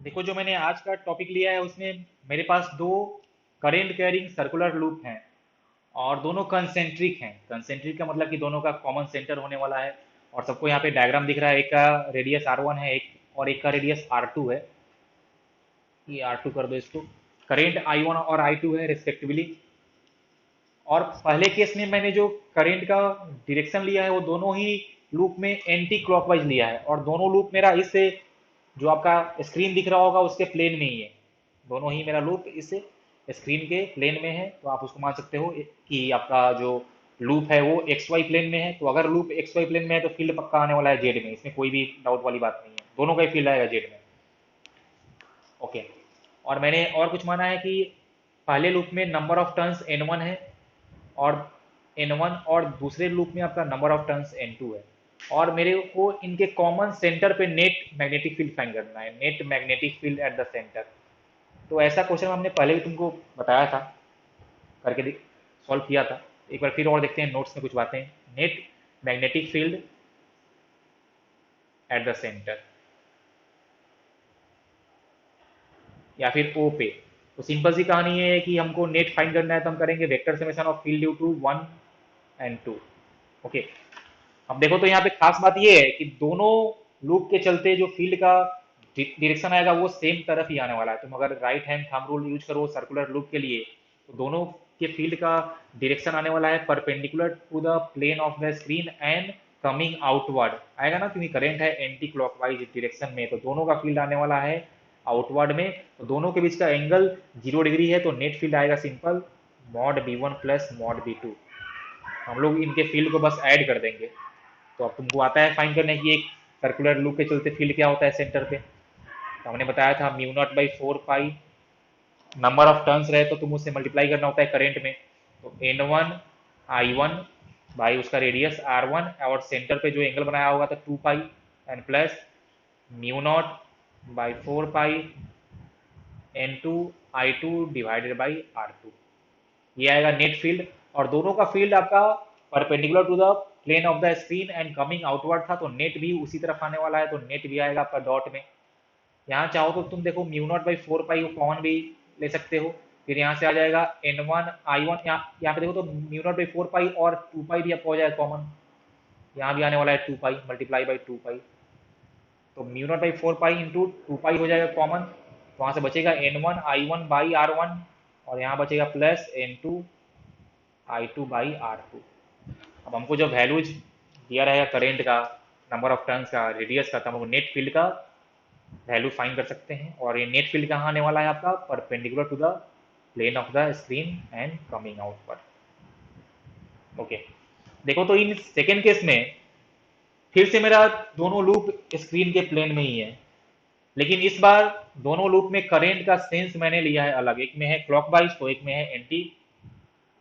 देखो, जो मैंने आज का टॉपिक लिया है उसमें मेरे पास दो करेंट कैरिंग सर्कुलर लूप हैं और दोनों कंसेंट्रिक हैं। कंसेंट्रिक का मतलब कि दोनों का कॉमन सेंटर होने वाला है। और सबको यहाँ पे डायग्राम दिख रहा है, एक का रेडियस R1 है एक, और एक का रेडियस R2 है। ये R2 कर दो इसको। करेंट I1 और I2 है रिस्पेक्टिवली। और पहले केस में मैंने जो करंट का डायरेक्शन लिया है वो दोनों ही लूप में एंटी क्लॉकवाइज लिया है, और दोनों लूप मेरा इससे जो आपका स्क्रीन दिख रहा होगा उसके प्लेन में ही है। दोनों ही मेरा लूप इस स्क्रीन के प्लेन में है, तो आप उसको मान सकते हो कि आपका जो लूप है वो एक्स वाई प्लेन में है। तो अगर लूप एक्स वाई प्लेन में है तो फील्ड पक्का आने वाला है जेड में, इसमें कोई भी डाउट वाली बात नहीं है, दोनों का ही फील्ड आएगा जेड में। ओके। और मैंने और कुछ माना है कि पहले लूप में नंबर ऑफ टर्न्स n1 है, और n1, और दूसरे लूप में आपका नंबर ऑफ टर्न्स n2 है। और मेरे को इनके कॉमन सेंटर पे नेट मैग्नेटिक फील्ड फाइंड करना है, net magnetic field at the centre. तो ऐसा क्वेश्चन हमने पहले भी तुमको बताया था, करके सॉल्व किया था। एक बार फिर और देखते हैं नोट्स में कुछ बातें। Net magnetic field at the centre, या फिर ओ पे। तो सिंपल सी कहानी है कि हमको नेट फाइंड करना है, तो हम करेंगे vector summation of field due to 1 and 2। Okay. अब देखो, तो यहाँ पे खास बात ये है कि दोनों लूप के चलते जो फील्ड का डायरेक्शन आएगा वो सेम तरफ ही आने वाला है। तुम अगर right hand thumb rule use करो सर्कुलर लूप के लिए, तो दोनों के फील्ड का डायरेक्शन आने वाला है perpendicular to the plane of the screen and coming outward आएगा ना, क्योंकि करंट है एंटी क्लॉकवाइज डायरेक्शन में, तो दोनों का फील्ड आने वाला है आउटवर्ड में। तो दोनों के बीच का एंगल 0 डिग्री है, तो नेट फील्ड आएगा simple mod b1 plus mod b2। हम लोग इनके फील्ड को बस ऐड कर देंगे। तो अब तुमको आता है फाइंड करने की एक सर्कुलर लूप के चलते फील्ड क्या होता है सेंटर पे। तो हमने बताया था mu naught by 4 pi, number of turns रहे तो तुम उससे मल्टीप्लाई करना होता है करंट में। तो n1 I1 भाई उसका रेडियस R1, और सेंटर पे जो एंगल बनाया होगा तो 2 pi, and plus mu naught by 4 pi n2 I2 divided by R2। ये आएगा नेट फील्ड। और दोनों का फील्ड आपका perpendicular to the plane of the screen and coming outward था, तो नेट भी उसी तरफ आने वाला है, तो नेट भी आएगा आपका डॉट में। यहाँ चाहो तो तुम देखो म्यू नॉट बाई 4 पाई को कॉमन भी ले सकते हो। फिर यहाँ से आ जाएगा n1 I1, यहाँ पे देखो तो म्यू नॉट बाई 4 पाई और 2 पाई भी आपको हो जाएगा कॉमन। यहाँ भी आने वाला है 2 पाई मल्टीप्लाई बाई 2 पाई। तो mu naught by 4 pi into 2 पाई हो जाएगा कॉमन। तो वहाँ से बचेगा n1 I1 बाई R1, और यहाँ बचेगा plus n2 I2 by R2। अब हमको जो वैल्यूज दिया रहेगा करेंट का, नंबर ऑफ टर्न्स का, रेडियस का, तो हम नेट फील्ड का वैल्यू फाइंड कर सकते हैं। और ये नेट फील्ड कहाँ आने वाला है आपका perpendicular to the plane of the screen and coming outward. Okay. देखो, तो इन सेकेंड केस में फिर से मेरा दोनों लूप स्क्रीन के प्लेन में ही है, लेकिन इस बार दोनों लूप में करंट का सेंस मैंने लिया है अलग, एक में है क्लॉकवाइज तो एक में है एंटी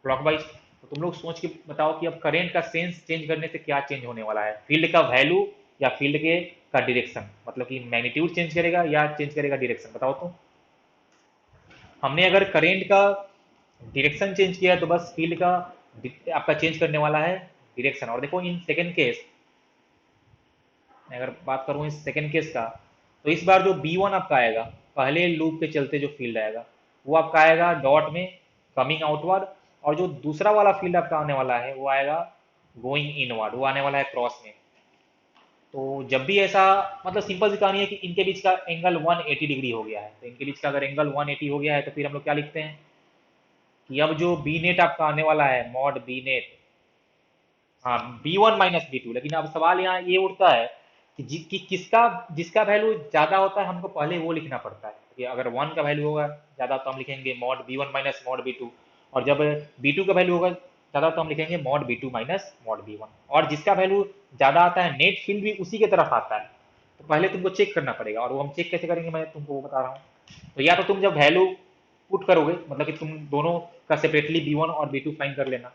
क्लॉकवाइज। तो तुम लोग सोच के बताओ कि अब करंट का सेंस चेंज करने से क्या चेंज होने वाला है, फील्ड का वैल्यू या फील्ड के का डायरेक्शन, मतलब कि मैग्नीट्यूड चेंज करेगा या चेंज करेगा डायरेक्शन, बताओ तो। हमने अगर करंट का डायरेक्शन चेंज किया है तो बस फील्ड का आपका चेंज करने वाला है डायरेक्शन। और देखो इन सेकेंड केस, मैं अगर बात करूं इस सेकेंड केस का, तो इस बार जो B1 आपका आएगा, पहले लूप के चलते जो फील्ड आएगा वो आपका आएगा डॉट में कमिंग आउटवर्ड, और जो दूसरा वाला फील्ड आपका आने वाला है वो आएगा गोइंग इनवर्ड, वो आने वाला है क्रॉस में। तो जब भी ऐसा, मतलब सिंपल सी कहानी है कि इनके बीच का एंगल 180 डिग्री हो गया है, तो इनके बीच का अगर एंगल 180 हो गया है तो फिर हम लोग क्या लिखते हैं कि अब जो बी नेट आपका आने वाला है मॉड बी नेट, हाँ B1 - B2। लेकिन अब सवाल यहाँ ये उठता है कि कि किसका जिसका वैल्यू ज्यादा होता है हमको पहले वो लिखना पड़ता है। कि अगर 1 का वैल्यू होगा ज्यादा तो हम लिखेंगे mod B1 minus mod B2, और जब B2 का वैल्यू होगा ज्यादा तो हम लिखेंगे mod B2 minus mod B1। और जिसका वैल्यू ज्यादा आता है नेट फील्ड भी उसी की तरफ आता है, तो पहले तुमको चेक करना पड़ेगा, और वो हम चेक कैसे करेंगे मैं तुमको वो बता रहा हूँ। तो या तो तुम जब वैल्यू पुट करोगे, मतलब कि तुम दोनों का सेपरेटली B1 और B2 फाइंड कर लेना,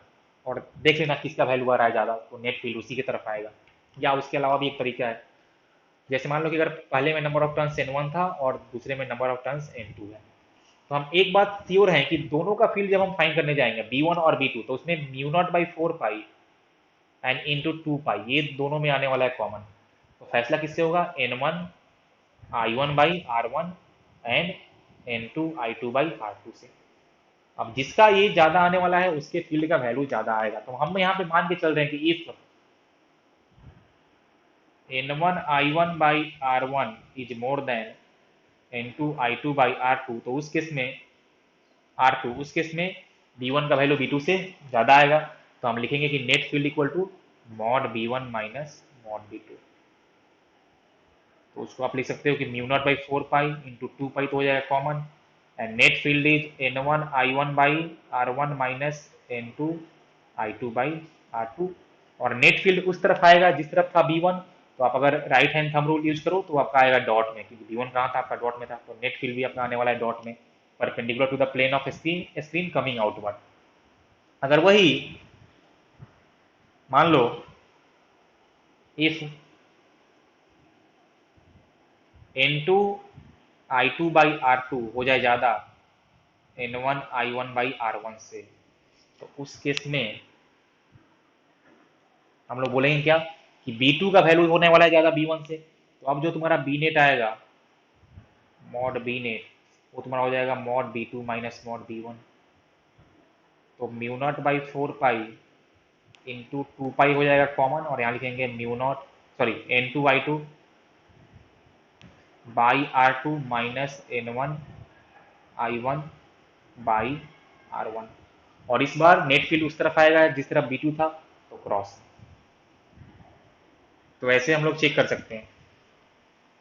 और देख लेना किसका वैल्यू आ रहा है ज़्यादा, तो नेट फील्ड उसी की तरफ आएगा। या उसके अलावा भी एक तरीका है, जैसे मान लो कि अगर पहले में नंबर ऑफ टर्न्स n1 था और दूसरे में नंबर ऑफ टर्न्स n2 है, तो हम एक बात श्योर है कि दोनों का फील्ड जब हम फाइंड करने जाएंगे B1 और B2, तो उसमें mu naught by 4 pi and into 2 पाई ये दोनों में आने वाला है कॉमन। तो फैसला किससे होगा, n1 I1 by R1 and N2 I2/R2 से। अब जिसका ये ज्यादा आने वाला है उसके फील्ड का वैल्यू ज्यादा आएगा। तो हम यहाँ पे मान के चल रहे हैं कि if N1 I1/R1 is more than N2 I2/R2, तो उस केस में R2, उस केस में B1 का वैल्यू B2 से ज्यादा आएगा। तो हम लिखेंगे कि net field equal to mod B1 minus mod B2। तो उसको आप लिख सकते हो कि μ0/4 पाई इंटू 2 पाई, तो हो जाएगा common, and net field is N1 I1/R1 minus N2 I2/R2। और नेट फील्ड उस तरफ आएगा जिस तरफ था B1। तो आप अगर right hand thumb rule use करो तो आपका आएगा डॉट में, क्योंकि B1 कहाँ था, आपका डॉट में था। तो नेट फील्ड भी आपका आने वाला है डॉट में, perpendicular to the plane of screen coming outward. अगर वही मान लो इफ N2 I2/R2 हो जाए ज्यादा N1 I1/R1 से, तो उस केस में हम लोग बोलेंगे क्या कि B2 का वैल्यू होने वाला है ज्यादा B1 से। तो अब जो तुम्हारा बी नेट आएगा, मॉड बी नेट, वो तुम्हारा हो जाएगा mod B2 minus mod B1। तो μ0/4 पाई इंटू 2 पाई हो जाएगा कॉमन, और यहाँ लिखेंगे N2 I2/R2 minus N1 I1/R1। और इस बार नेट फील्ड उस तरफ आएगा जिस तरफ B2 था, तो क्रॉस। तो ऐसे हम लोग चेक कर सकते हैं।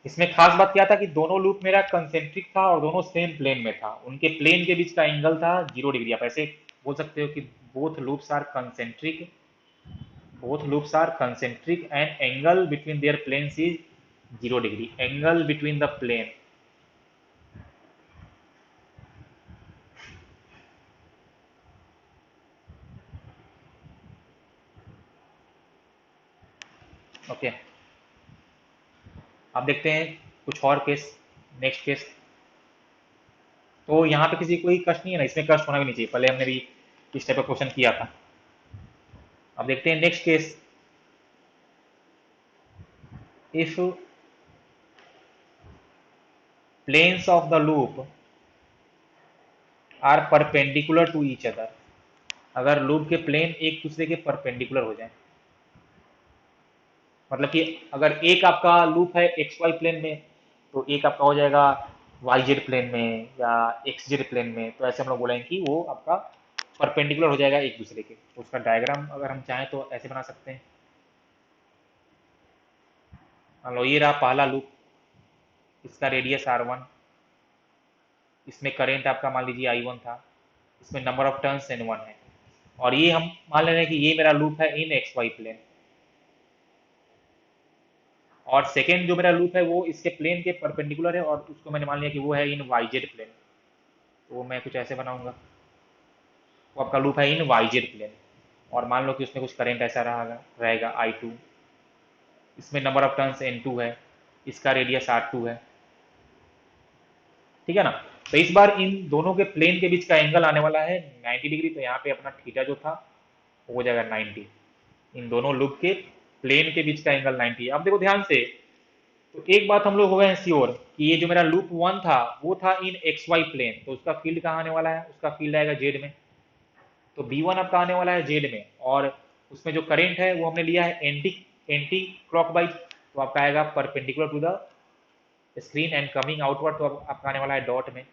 इसमें खास बात क्या था कि दोनों लूप मेरा कंसेंट्रिक था और दोनों सेम प्लेन में था, उनके प्लेन के बीच का एंगल था 0 डिग्री। आप ऐसे बोल सकते हो कि both loops are concentric and angle between their planes is 0 degree, angle between the plane। Okay, अब देखते हैं कुछ और केस, नेक्स्ट केस। तो यहाँ पे किसी कोई कष्ट नहीं है ना, इसमें कष्ट होना भी नहीं चाहिए, पहले हमने भी इस टाइप का क्वेश्चन किया था। अब देखते हैं next case. If planes of the loop are perpendicular to each other, अगर लूप के प्लेन एक दूसरे के परपेंडिकुलर हो जाए, मतलब कि अगर एक आपका लूप है एक्स वाई प्लेन में, तो एक आपका हो जाएगा वाई जेड प्लेन में या एक्स जेड प्लेन में, तो ऐसे हम लोग बोलेंगे कि वो आपका परपेंडिकुलर हो जाएगा एक दूसरे के। तो उसका डायग्राम अगर हम चाहें तो ऐसे बना सकते हैं। मान लो ये रहा पहला लूप, इसका रेडियस R1, इसमें करेंट आपका मान लीजिए I1 था, इसमें नंबर ऑफ टर्न्स N1 है, और ये हम मान ले रहे हैं कि ये मेरा लूप है इन एक्स वाई प्लेन, और सेकेंड जो मेरा लूप है वो इसके प्लेन के परपेंडिकुलर है, और उसको मैंने मान लिया कि वो है इन वाई जेड प्लेन। तो मैं कुछ ऐसे बनाऊंगा, वो आपका लूप है इन वाई जेड प्लेन, और मान लो कि उसमें कुछ करंट ऐसा रहेगा I2, इसमें नंबर ऑफ टर्न्स N2 है, इसका रेडियस R2 है, ठीक है ना। तो इस बार इन दोनों के प्लेन के बीच का एंगल आने वाला है 90 डिग्री। तो यहाँ पे अपना थीटा जो था वो हो जाएगा 90, इन दोनों लूप के प्लेन के बीच का एंगल 90 है। अब देखो ध्यान से, तो एक बात हम लोग हो गए हैं श्योर कि ये जो मेरा लूप 1 था वो था इन एक्स वाई प्लेन, तो उसका फील्ड कहाँ आने वाला है, उसका फील्ड आएगा जेड में। तो B1 आपका आने वाला है जेड में, और उसमें जो करेंट है वो हमने लिया है एंटी एंटी क्लॉकवाइज, तो आपका आएगा perpendicular to the screen and coming outward, तो आपका आने वाला है डॉट में।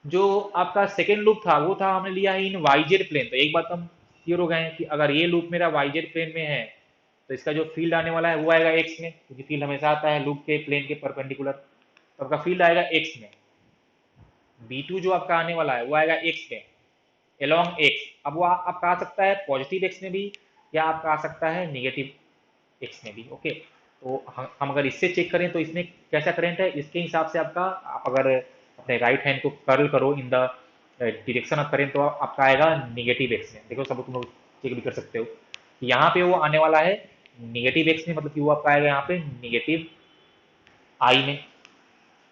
जो आपका सेकेंड लूप था वो था हमने लिया है इन वाई जेड प्लेन। तो एक बात हम क्लियर हो गए हैं कि अगर ये लूप मेरा वाई जेड प्लेन में है तो इसका जो फील्ड आने वाला है वो आएगा एक्स में, क्योंकि फील्ड हमेशा आता है लूप के प्लेन के परपेंडिकुलर। तो आपका फील्ड आएगा एक्स में। B2 जो आपका आने वाला है वो आएगा एक्स में एलोंग एक्स। अब वो आपका आ सकता है पॉजिटिव एक्स में भी, या आपका आ सकता है निगेटिव एक्स में भी। ओके, तो हम अगर इससे चेक करें तो इसमें कैसा करंट है, इसके हिसाब से आपका, आप अगर अपने राइट हैंड को कर्ल करो in the direction of current, तो आपका आएगा निगेटिव एक्स में। देखो सब तुम लोग चेक भी कर सकते हो कि यहाँ पे वो आने वाला है निगेटिव एक्स में, मतलब कि वो आपका आएगा यहाँ पे निगेटिव आई में।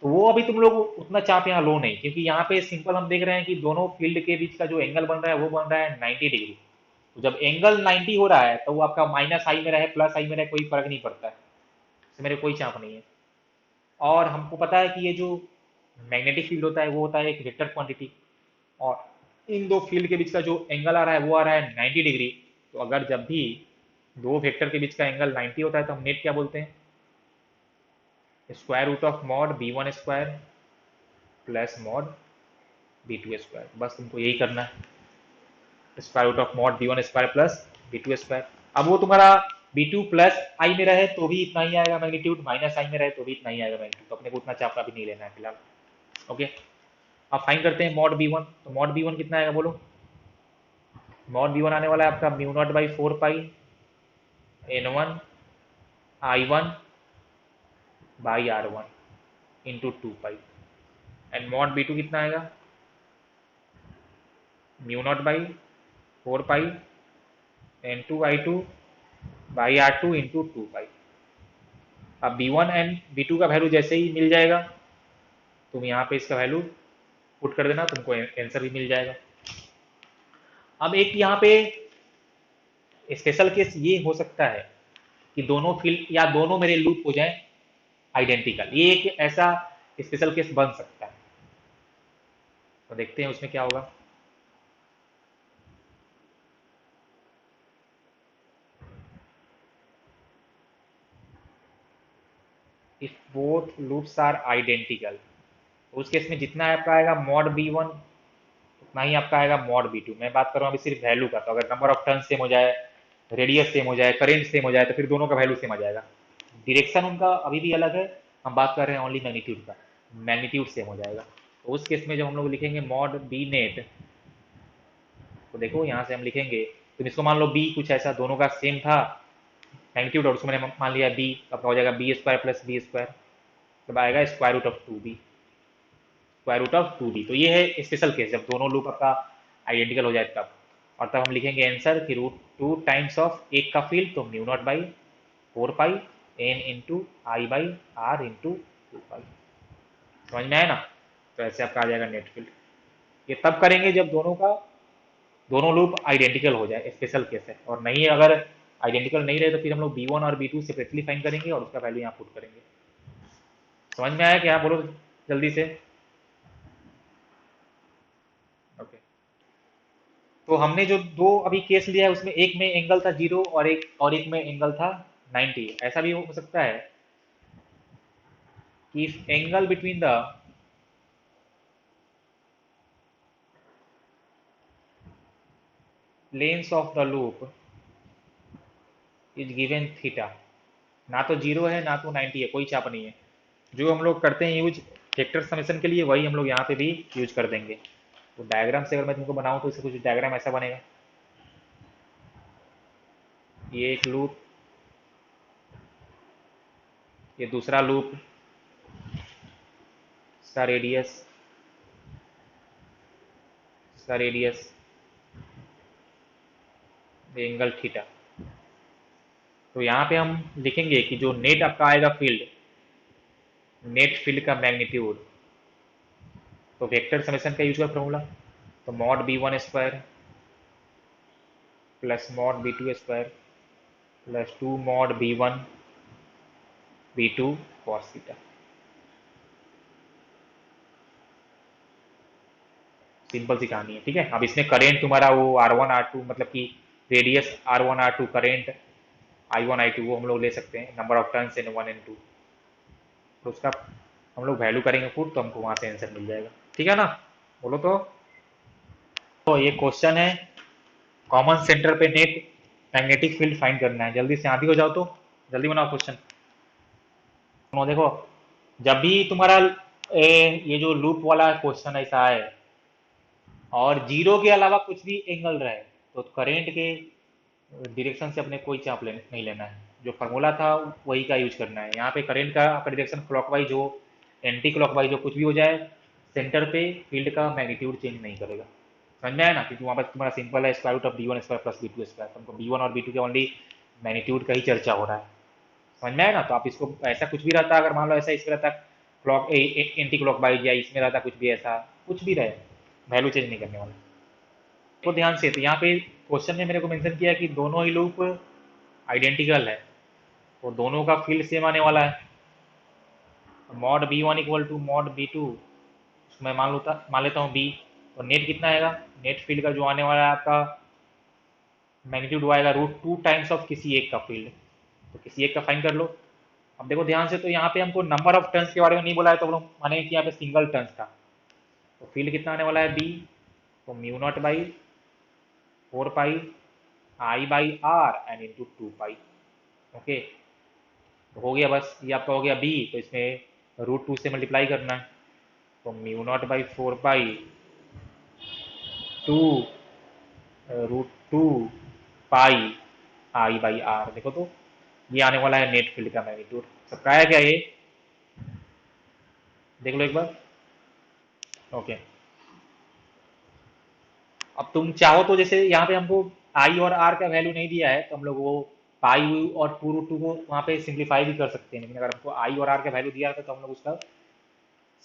तो वो अभी तुम लोग उतना चाप यहाँ लो नहीं, क्योंकि यहाँ पे सिंपल हम देख रहे हैं कि दोनों फील्ड के बीच का जो एंगल बन रहा है वो बन रहा है 90 डिग्री। तो जब एंगल 90 हो रहा है तो वो आपका माइनस आई में रहे प्लस आई में रहे कोई फर्क नहीं पड़ता है, इससे मेरे कोई चाप नहीं है। और हमको पता है कि ये जो मैग्नेटिक फील्ड होता है वो होता है एक वेक्टर क्वांटिटी, और इन दो फील्ड के बीच का जो एंगल आ रहा है वो आ रहा है 90 डिग्री। तो अगर जब भी दो वेक्टर के बीच का एंगल 90 होता है तो हम नेट क्या बोलते हैं, square root of mod B one square plus mod B two square. बस तुमको यही करना है, square root of mod B one square plus B two square. अब वो तुम्हारा बी टू प्लस आई में रहे तो भी इतना ही आएगा मैग्नीट्यूड, माइनस आई में रहे तो भी इतना ही आएगा मैग्नीट्यूड, तो अपने को उतना चापा भी नहीं लेना है फिलहाल। ओके, अब फाइन करते हैं मॉड बी वन। तो मॉड बी वन कितना आएगा बोलो, मॉड बी वन आने वाला है आपका mu naught by four pi N one I one by R one into two pi, and mod B two कितना आएगा mu naught by four pi N two I two by R two into two pi. अब B one and B two का value जैसे ही मिल जाएगा तुम यहाँ पे इसका वैल्यू पुट कर देना, तुमको आंसर भी मिल जाएगा। अब एक यहाँ पे स्पेशल केस ये हो सकता है कि दोनों फील्ड या दोनों मेरे लूप हो जाएं आइडेंटिकल, ये एक ऐसा स्पेशल केस बन सकता है। तो देखते हैं उसमें क्या होगा। If both loops are identical, उस केस में जितना आपका आएगा मॉड बी वन उतना ही आपका आएगा मॉड बी टू। मैं बात कर रहा हूँ अभी सिर्फ वैल्यू का, तो अगर नंबर ऑफ टर्न सेम हो जाए, रेडियस सेम हो जाए, करेंट सेम हो जाए, तो फिर दोनों का वैल्यू सेम आ जाएगा। डिरेक्शन उनका अभी भी अलग है, हम बात कर रहे हैं ओनली मैग्नीट्यूड का, मैग्नीट्यूड सेम हो जाएगा। तो उस केस में जब हम लोग लिखेंगे मॉड बी नेट, तो देखो यहाँ से हम लिखेंगे, तुम इसको मान लो बी कुछ ऐसा दोनों का सेम था मैग्नीट्यूड, और उसको मैंने मान लिया बी, आपका हो जाएगा B square plus B square, तब आएगा square root of two B, square root of two B. तो ये है स्पेशल केस जब दोनों लूप आपका आइडेंटिकल हो जाए तब, और तब हम लिखेंगे आंसर कि रूट टू टाइम्स ऑफ एक का फील्ड तो mu naught by four pi N into I by R into two pi. समझ में आया ना? तो ऐसे आपका आ जाएगा नेट फील्ड। ये तब करेंगे जब दोनों लूप आइडेंटिकल हो जाए, स्पेशल केस है। और नहीं अगर आइडेंटिकल नहीं रहे तो फिर हम लोग बी वन और बी टू सेपरेटली फाइन करेंगे और उसका वैल्यू यहाँ पुट करेंगे। समझ में आया क्या, बोलो जल्दी से। ओके, तो हमने जो दो अभी केस लिया है उसमें एक में एंगल था जीरो और एक में एंगल था 90। ऐसा भी हो सकता है कि if angle between the planes of the loop is given theta, ना तो जीरो है ना तो 90 है, कोई चाप नहीं है। जो हम लोग करते हैं यूज वेक्टर समेशन के लिए वही हम लोग यहाँ पे भी यूज कर देंगे। तो डायग्राम से अगर मैं तुमको बनाऊं तो इससे कुछ डायग्राम ऐसा बनेगा, ये एक लूप, ये दूसरा लूप, इसका रेडियस, इसका रेडियस, एंगल थीटा। तो यहाँ पे हम लिखेंगे कि जो नेट आपका आएगा फील्ड, नेट फील्ड का मैग्नीट्यूड, तो वेक्टर समेशन का यूज कर फॉर्मूला, तो mod B one square plus mod B two square plus two mod B one B two cos theta. Simple सी कहानी है, ठीक है। अब इसमें करेंट तुम्हारा वो आर वन आर टू, मतलब कि radius R one R two, current I one I two, वो हम लोग ले सकते हैं, number of turns N one N two, तो उसका हम लोग वैल्यू करेंगे पुट, तो हमको वहां से आंसर मिल जाएगा, ठीक है ना। बोलो तो ये क्वेश्चन है, कॉमन सेंटर पे नेट मैग्नेटिक फील्ड फाइंड करना है। जल्दी से आदि हो जाओ, तो जल्दी बनाओ क्वेश्चन। देखो, जब भी तुम्हारा ये जो लूप वाला क्वेश्चन ऐसा है और जीरो के अलावा कुछ भी एंगल रहे, तो करेंट के डायरेक्शन से अपने कोई चाप नहीं लेना है, जो फार्मूला था वही का यूज करना है। यहाँ पे करंट का आपका डायरेक्शन क्लॉकवाइज हो, एंटी क्लॉकवाइज हो, कुछ भी हो जाए, सेंटर पे फील्ड का मैग्नीट्यूड चेंज नहीं करेगा। समझ में आया ना, क्योंकि वहाँ पर तुम्हारा सिंपल है square root of B one square plus B two square, तुमको बी वन और बी टू के ओनली मैग्नीट्यूड का ही चर्चा हो रहा है। समझ में आया ना। तो आप इसको ऐसा कुछ भी रहता, अगर मान लो ऐसा इसमें रहता क्लॉक एंटी क्लॉकवाइज, या इसमें रहता कुछ भी ऐसा, कुछ भी रहे, वैल्यू चेंज नहीं करने वाला। तो ध्यान से, तो यहाँ पे क्वेश्चन में मेरे को मेंशन किया कि दोनों ही लूप आइडेंटिकल है, तो दोनों का फील्ड सेम आने वाला है। Mod B one equal to mod B two मैं मान लेता हूँ बी। तो नेट कितना आएगा, नेट फील्ड का जो आने वाला है आपका मैग्नीट्यूड आएगा √2 टाइम्स ऑफ किसी एक का फील्ड। तो किसी एक का फाइन कर लो। अब देखो ध्यान से, तो यहाँ पे हमको नंबर ऑफ टर्न्स के बारे में नहीं बोला है, तो हम लोग माने कि यहाँ पे सिंगल टर्न्स था। तो फील्ड कितना आने वाला है बी, तो mu naught by 4 pi I by R and into 2 pi. Okay, तो हो गया बस, ये आपका हो गया बी। तो इसमें √2 से मल्टीप्लाई करना है। तो mu naught by 4 pi 2 √2 pi I by R. देखो तो ये आने वाला है नेट फील्ड का मैग्नीट्यूड। सबका है क्या ये, देख लो एक बार। ओके, अब तुम चाहो तो जैसे यहाँ पे हमको आई और आर का वैल्यू नहीं दिया है, तो हम लोग वो पाई और 2√2 को वहाँ पे सिंप्लीफाई भी कर सकते हैं। लेकिन अगर हमको आई और आर का वैल्यू दिया था, तो हम लोग उसका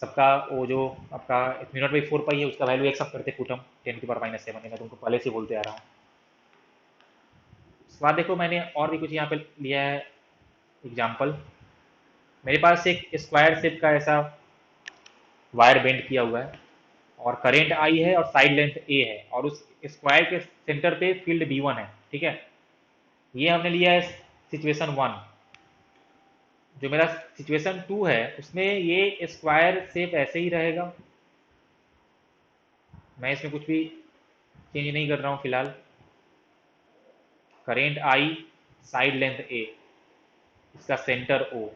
सबका वो जो आपका म्यू नॉट बाई 4 पाई है उसका वैल्यू एक सब करते पुट हम 10⁻⁷। मैं तुमको पहले से बोलते आ रहा हूँ। उसके बाद देखो मैंने और भी कुछ यहाँ पे लिया है एग्जाम्पल। मेरे पास एक स्क्वायर शेप का ऐसा वायर बेंड किया हुआ है, और करेंट आई है और साइड लेंथ ए है, और उस स्क्वायर के सेंटर पे फील्ड B1 है। ठीक है, ये हमने लिया है सिचुएशन 1। जो मेरा सिचुएशन 2 है उसमें ये स्क्वायर शेप ऐसे ही रहेगा। मैं इसमें कुछ भी चेंज नहीं कर रहा हूँ फिलहाल। करेंट आई, साइड लेंथ ए, इसका सेंटर ओ।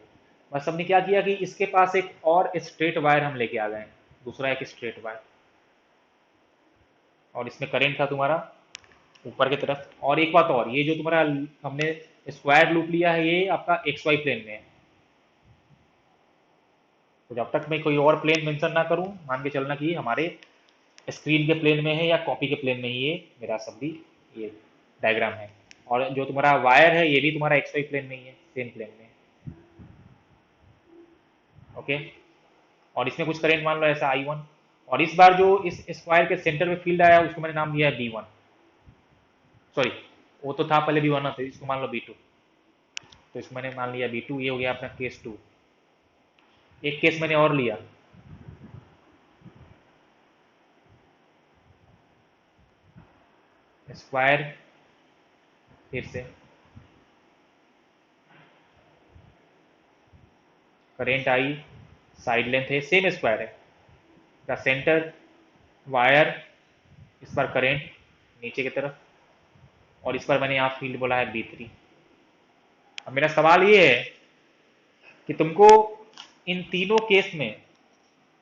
बस हमने क्या किया कि इसके पास एक और स्ट्रेट वायर हम लेके आ गए, दूसरा एक स्ट्रेट वायर, और इसमें करंट था तुम्हारा ऊपर की तरफ। और एक बात और, ये जो तुम्हारा हमने स्क्वायर लूप लिया है ये आपका XY प्लेन में है। तो जब तक मैं कोई और प्लेन मेंशन ना करूं, मान के चलना कि हमारे स्क्रीन के प्लेन में है या कॉपी के प्लेन में ही ये मेरा सब भी ये डायग्राम है। और जो तुम्हारा वायर है ये भी तुम्हारा XY प्लेन में ही है, सेम प्लेन में। ओके, और इसमें कुछ करंट मान लो ऐसा I1। और इस बार जो इस स्क्वायर के सेंटर में फील्ड आया उसको मैंने नाम दिया है B1। सॉरी, वो तो था पहले B1 था, इसको मान लो B2। तो इसको मैंने मान लिया B2। ये हो गया अपना केस 2। एक केस मैंने और लिया, स्क्वायर फिर से करेंट आई, साइड लेंथ है, सेम स्क्वायर है का सेंटर वायर, इस बार करेंट नीचे की तरफ, और इस पर मैंने यहाँ फील्ड बोला है B3। अब मेरा सवाल ये है कि तुमको इन तीनों केस में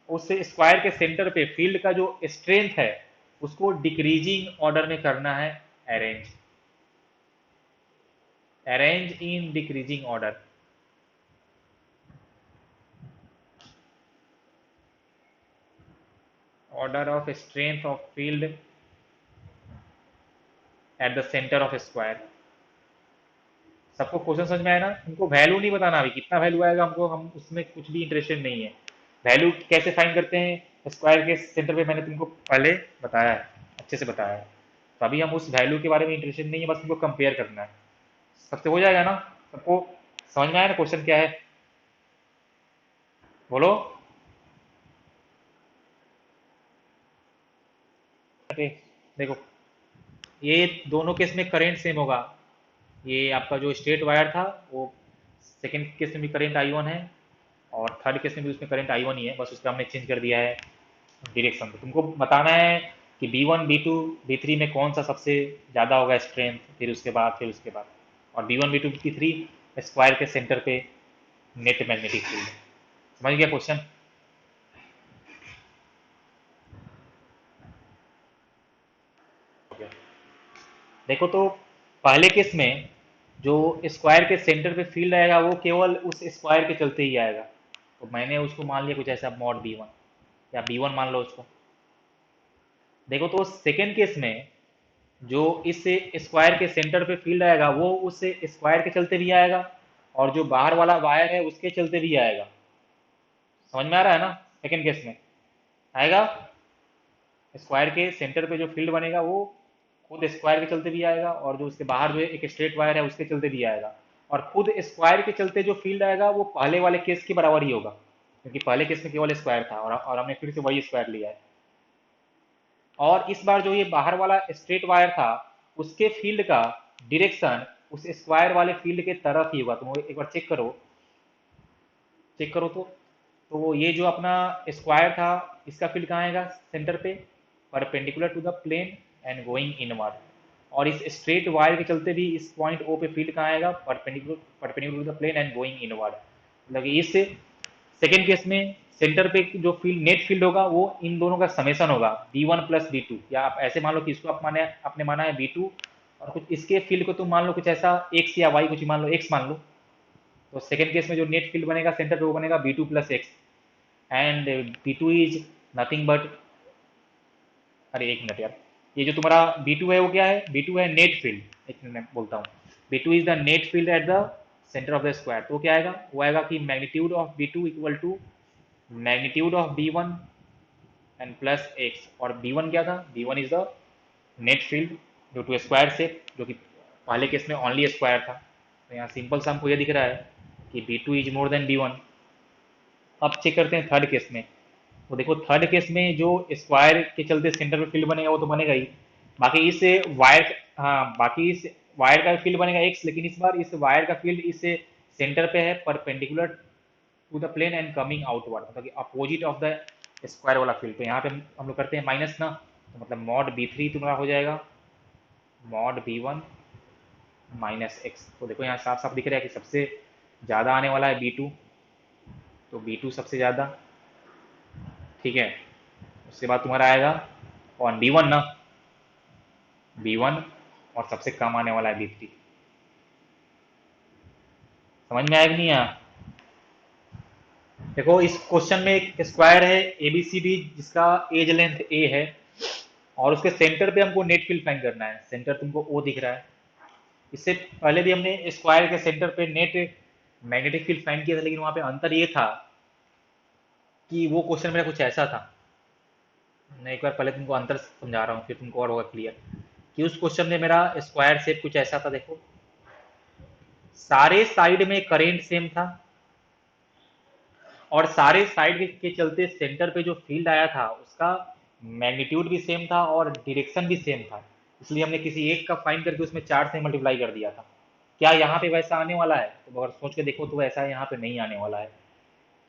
उस स्क्वायर के सेंटर पे फील्ड का जो स्ट्रेंथ है उसको डिक्रीजिंग ऑर्डर में करना है। Arrange, arrange in decreasing order. Order of strength of field at the center of square. सबको क्वेश्चन समझ में आया ना? हमको वैल्यू नहीं बताना अभी, कितना वैल्यू आएगा हमको, हम उसमें कुछ भी इंटरेस्टेड नहीं है। वैल्यू कैसे फाइंड करते हैं स्क्वायर के सेंटर पे मैंने तुमको पहले बताया है, अच्छे से बताया है। तो अभी हम उस वैल्यू के बारे में इंटरेस्टेड नहीं है, बस तुमको कंपेयर करना है। सबसे हो जाएगा ना? सबको समझ में आया ना क्वेश्चन क्या है? बोलो। अरे देखो, ये दोनों केस में करंट सेम होगा। ये आपका जो स्ट्रेट वायर था वो सेकंड केस में भी करंट I1 है, और थर्ड केस में भी उसमें करंट I1 ही है, बस उसका हमने चेंज कर दिया है डायरेक्शन। तो तुमको बताना है कि B1 B2 B3 में कौन सा सबसे ज़्यादा होगा स्ट्रेंथ, फिर उसके बाद और B1 B2 B3 स्क्वायर के सेंटर पे नेट मैग्नेटिक फील्ड। समझ गया क्वेश्चन? देखो तो पहले केस में जो स्क्वायर के सेंटर पे फील्ड आएगा वो केवल उस स्क्वायर के चलते ही आएगा। तो मैंने उसको मान लिया कुछ ऐसा मॉड B1, या B1 मान लो उसको। देखो तो सेकेंड केस में जो इस स्क्वायर के सेंटर पे फील्ड आएगा वो उस स्क्वायर के चलते भी आएगा, और जो बाहर वाला वायर है उसके चलते भी आएगा। समझ में आ रहा है ना? सेकेंड केस में आएगा स्क्वायर के सेंटर पे जो फील्ड बनेगा वो खुद स्क्वायर के चलते भी आएगा, और जो उसके बाहर जो एक स्ट्रेट वायर है उसके चलते भी आएगा। और खुद स्क्वायर के चलते जो फील्ड आएगा वो पहले वाले केस के बराबर ही होगा। क्योंकि पहले केस में केवल स्क्वायर था और हमने फिर से वही स्क्वायर लिया है। और इस बार जो ये बाहर वाला स्ट्रेट वायर था उसके फील्ड का डायरेक्शन उस स्क्वायर वाले फील्ड के तरफ ही होगा। तुम एक बार चेक करो तो ये जो अपना स्क्वायर था इसका फील्ड कहाँ आएगा, सेंटर पे, perpendicular to the plane and going inward. और इस स्ट्रेट वायर के चलते भी इस पॉइंट ओ पे फील्ड कहाँ आएगा, perpendicular to the plane and going inward. मतलब कि इस सेकेंड केस में सेंटर पे जो फील्ड नेट फील्ड होगा वो इन दोनों का समेशन होगा B1 + B2, या आप ऐसे मान लो कि इसको आपने माना है B2 और कुछ इसके फील्ड को तुम मान लो कुछ ऐसा x या y, कुछ मान लो x मान लो। तो सेकेंड केस में जो नेट फील्ड बनेगा सेंटर पे वो बनेगा B2 + x, and B2 is nothing but, अरे एक मिनट यार, ये जो तुम्हारा B2 है वो क्या है, B2 है नेट फील्ड, एक मिनट मैं बोलता हूँ। B2 is the net field at the center of the square, तो क्या आएगा, वो आएगा कि magnitude of B2 equal to magnitude of B1 and plus X. और B1 क्या था, B1 is the net field due to square shape, जो कि पहले केस में ओनली स्क्वायर था। तो यहाँ सिंपल सा हमको ये दिख रहा है कि B2 is more than B1। अब चेक करते हैं थर्ड केस में। तो देखो थर्ड केस में जो स्क्वायर के चलते सेंटर पे फील्ड बनेगा वो तो बनेगा ही, बाकी इस वायर, हाँ बाकी इस वायर का फील्ड बनेगा एक्स, लेकिन इस बार इस वायर का फील्ड इस सेंटर पे है perpendicular to the plane and coming outward, मतलब कि अपोजिट ऑफ द स्क्वायर वाला फील्ड। तो यहाँ पे हम लोग करते हैं माइनस ना, तो मतलब मॉड B3 तुम्हारा हो जाएगा मॉड B1 माइनस एक्स। तो देखो यहाँ साफ साफ दिख रहा है कि सबसे ज़्यादा आने वाला है B2, तो B2 सबसे ज़्यादा, ठीक है। उसके बाद तुम्हारा आएगा और B1 ना, B1, और सबसे कम आने वाला है B3। समझ में आएगा नहीं आया? देखो इस क्वेश्चन में एक स्क्वायर है ABCD जिसका एज लेंथ A है, और उसके सेंटर पे हमको नेट फील्ड फाइंड करना है। सेंटर तुमको O दिख रहा है, इससे पहले भी हमने स्क्वायर के सेंटर पे नेट मैग्नेटिक फील्ड फाइंड किया था, लेकिन वहां पे अंतर ये था कि वो क्वेश्चन मेरा कुछ ऐसा था। मैं एक बार पहले तुमको अंतर समझा रहा हूँ फिर तुमको और होगा क्लियर, कि उस क्वेश्चन में मेरा स्क्वायर शेप कुछ ऐसा था। देखो सारे साइड में करेंट सेम था, और सारे साइड के चलते सेंटर पे जो फील्ड आया था उसका मैग्नीट्यूड भी सेम था और डायरेक्शन भी सेम था। इसलिए हमने किसी एक का फाइंड करके उसमें 4 से मल्टीप्लाई कर दिया था। क्या यहाँ पे वैसा आने वाला है, तो अगर सोच के देखो तो वैसा यहाँ पे नहीं आने वाला है।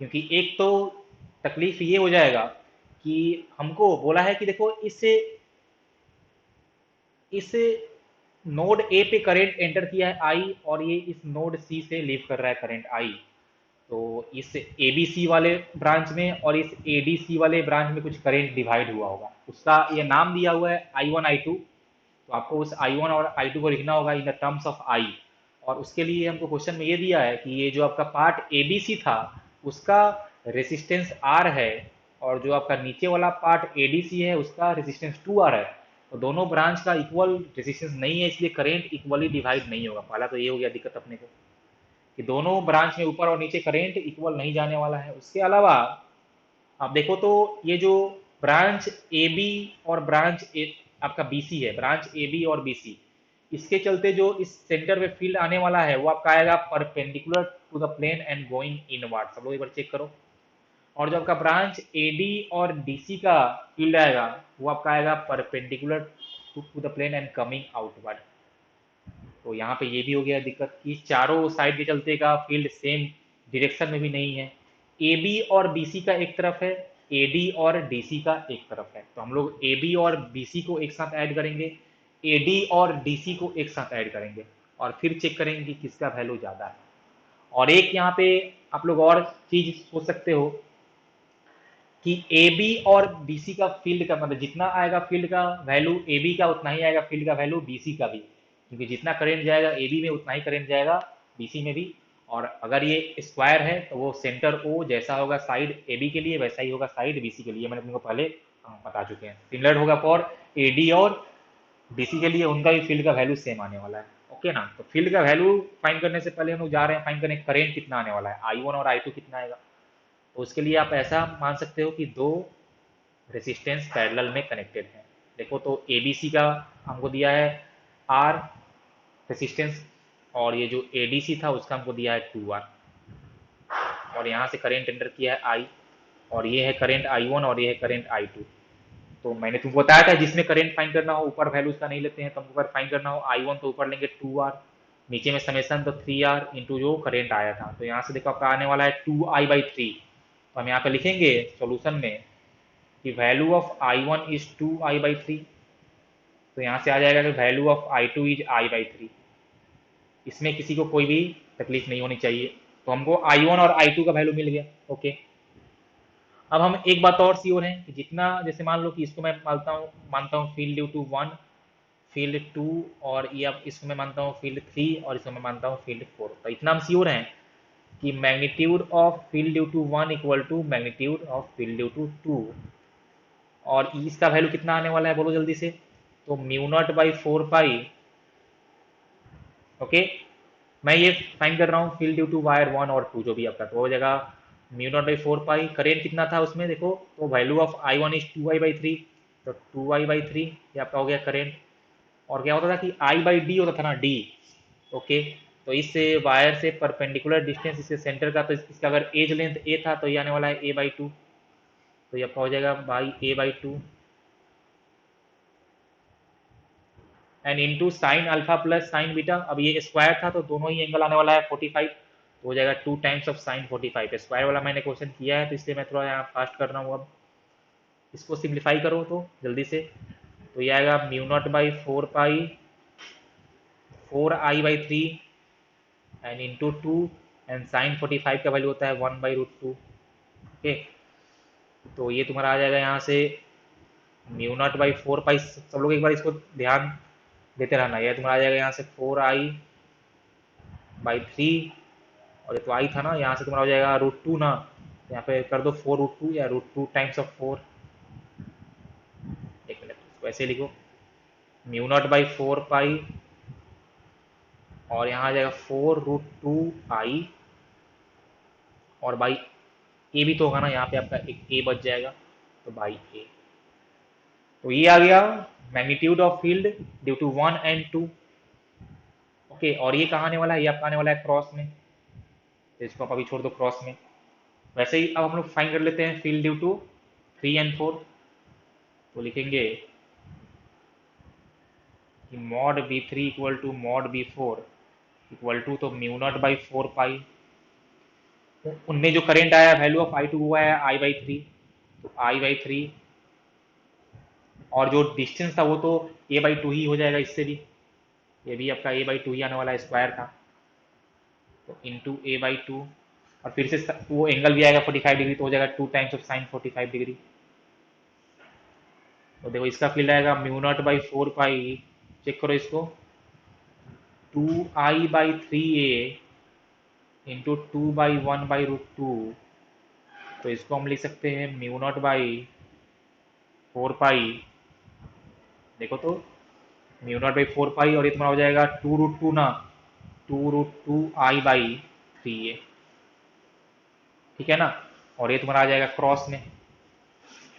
क्योंकि एक तो तकलीफ ये हो जाएगा कि हमको बोला है कि देखो इस नोड ए पे करंट एंटर किया है आई, और ये इस नोड सी से लीव कर रहा है करंट आई। तो इस ABC वाले ब्रांच में और इस ADC वाले ब्रांच में कुछ करंट डिवाइड हुआ होगा, उसका ये नाम दिया हुआ है I1 I2। तो आपको उस I1 और I2 को लिखना होगा in the terms of I। और उसके लिए हमको क्वेश्चन में ये दिया है कि ये जो आपका पार्ट ABC था उसका रेसिस्टेंस R है, और जो आपका नीचे वाला पार्ट ADC है उसका रेसिस्टेंस 2R है। तो दोनों ब्रांच का इक्वल रेसिस्टेंस नहीं है, इसलिए करंट इक्वली डिवाइड नहीं होगा। पहला तो ये हो गया दिक्कत अपने को, कि दोनों ब्रांच में ऊपर और नीचे करंट इक्वल नहीं जाने वाला है। उसके अलावा आप देखो तो ये जो ब्रांच ए बी और आपका बी सी है, ब्रांच ए बी और बी सी, इसके चलते जो इस सेंटर पे फील्ड आने वाला है वो आपका आएगा perpendicular to the plane and going inward. सब लोग एक बार चेक करो। और जो आपका ब्रांच ए डी और डी सी का फील्ड आएगा वो आपका आएगा perpendicular to the plane and coming outward. तो यहाँ पे ये भी हो गया दिक्कत कि चारों साइड के चलते का फील्ड सेम डायरेक्शन में भी नहीं है। ए बी और बी सी का एक तरफ है, ए डी और डी सी का एक तरफ है। तो हम लोग ए बी और बी सी को एक साथ ऐड करेंगे, ए डी और डी सी को एक साथ ऐड करेंगे, और फिर चेक करेंगे कि किसका वैल्यू ज़्यादा है। और एक यहाँ पे आप लोग और चीज सोच सकते हो कि ए बी और बी सी का फील्ड का मतलब जितना आएगा फील्ड का वैल्यू ए बी का उतना ही आएगा फील्ड का वैल्यू बी सी का भी, क्योंकि जितना करंट जाएगा ए बी में उतना ही करंट जाएगा बी सी में भी। और अगर ये स्क्वायर है तो वो सेंटर ओ जैसा होगा साइड ए बी के लिए वैसा ही होगा साइड बी सी के लिए, मैंने तुमको पहले बता चुके हैं। सिमिलर होगा फॉर ए डी और बी सी के लिए, उनका भी फील्ड का वैल्यू सेम आने वाला है। ओके ना, तो फील्ड का वैल्यू फाइंड करने से पहले हम लोग जा रहे हैं फाइंड करने करंट कितना आने वाला है, I1 और I2 कितना आएगा। तो उसके लिए आप ऐसा मान सकते हो कि दो रेसिस्टेंस पैरेलल में कनेक्टेड है। देखो तो ABC का हमको दिया है R रेसिस्टेंस, और ये जो ADC था उसका हमको दिया है 2R। और यहाँ से करेंट एंटर किया है आई, और ये है करेंट I1 और ये है करेंट I2। तो मैंने तुमको बताया था जिसमें करंट फाइंड करना हो ऊपर वैल्यू उसका नहीं लेते हैं, तो हमको अगर फाइंड करना हो I1 तो ऊपर लेंगे 2R, नीचे में समेसन तो 3R इंटू जो करंट आया था। तो यहाँ से देखो आपका आने वाला है 2I/3। तो हम यहाँ पे लिखेंगे सॉल्यूशन में कि value of I1 is 2I/3। तो यहाँ से आ जाएगा कि value of I2 is I/3। इसमें किसी को कोई भी तकलीफ नहीं होनी चाहिए। तो हमको I1 और I2 का वैल्यू मिल गया। ओके, अब हम एक बात और श्योर है कि जितना, जैसे मान लो कि इसको मैं मानता हूँ फील्ड ड्यू टू 1, फील्ड 2, और ये अब इसको मैं मानता हूँ फील्ड 3, और इसको मैं मानता हूँ फील्ड 4। तो इतना हम श्योर हैं कि magnitude of field due to 1 equal to magnitude of field due to 2। और इसका वैल्यू कितना आने वाला है बोलो जल्दी से। तो mu naught by 4 pi. Okay, मैं ये फाइंड कर रहा हूँ फील्ड ड्यू टू वायर 1 और 2 जो भी आपका, तो हो जाएगा mu naught by 4 pi. Current कितना था उसमें देखो, तो value of I1 is 2I/3, तो 2I/3 ये आपका हो गया करेंट। और क्या होता था कि I/D होता था ना, D। ओके, तो इस वायर से परपेंडिकुलर डिस्टेंस इसके सेंटर का, तो इसका अगर एज लेंथ A था तो ये आने वाला है A/2। तो ये आपका हो जाएगा by A/2 and into sine alpha plus sign beta. अब ये स्क्वायर था तो दोनों ही एंगल आने वाला है 45, तो हो जाएगा 2 टाइम्स ऑफ साइन 45। स्क्वायर वाला मैंने क्वेश्चन किया है तो इसलिए मैं थोड़ा यहाँ फास्ट कर रहा हूँ। अब इसको सिंप्लीफाई करो तो जल्दी से, तो ये आएगा mu naught by 4 pi 4I/3 and into 2, and sine 45 का वैल्यू होता है 1/√2। ओके, तो ये तुम्हारा आ जाएगा यहाँ से म्यू नॉट बाई 4 पाई। सब लोग एक बार इसको ध्यान देते रहना। ये तुम्हारा आ जाएगा यहाँ से 4I/3, और ये तो आई था ना, यहाँ से तुम्हारा हो जाएगा √2 ना, तो यहाँ पे कर दो 4√2 या √2 टाइम्स ऑफ 4। एक मिनट, इसको ऐसे लिखो म्यू नॉट बाई 4 पाई, और यहाँ आ जाएगा 4√2I, और बाई ए भी तो होगा ना, यहाँ पे आपका एक ए बच जाएगा, तो बाई ए। तो ये आ गया magnitude of field due to 1 and 2। Okay, और ये कहाँ आने वाला है, ये आपका आने वाला है क्रॉस में, तो इसको आप अभी छोड़ दो क्रॉस में। वैसे ही अब हम लोग फाइंड कर लेते हैं फील्ड ड्यू टू 3 एंड 4। तो लिखेंगे कि mod B3 equal to mod B4 equal to, तो म्यू नॉट बाई 4 पाई, उनमें जो करंट आया वैल्यू ऑफ I2 हुआ है I/3, तो I/3, और जो डिस्टेंस था वो तो A/2 ही हो जाएगा इससे भी, ये भी आपका A/2 ही आने वाला है, स्क्वायर था, तो इंटू A/2, और फिर से वो एंगल भी आएगा 45 डिग्री, तो हो जाएगा 2 टाइम्स ऑफ साइन 45 डिग्री। तो देखो इसका फील्ड आएगा mu naught by 4 pi, check करो इसको, 2I/3A इंटू 2/1/√2। तो इसको हम लिख सकते हैं म्यू नॉट बाई 4 पाई, देखो तो म्यू नॉट बाई 4 पाई, और ये तुम्हारा हो जाएगा 2√2 ना, 2√2I/3A, ठीक है ना। और ये तुम्हारा आ जाएगा क्रॉस में।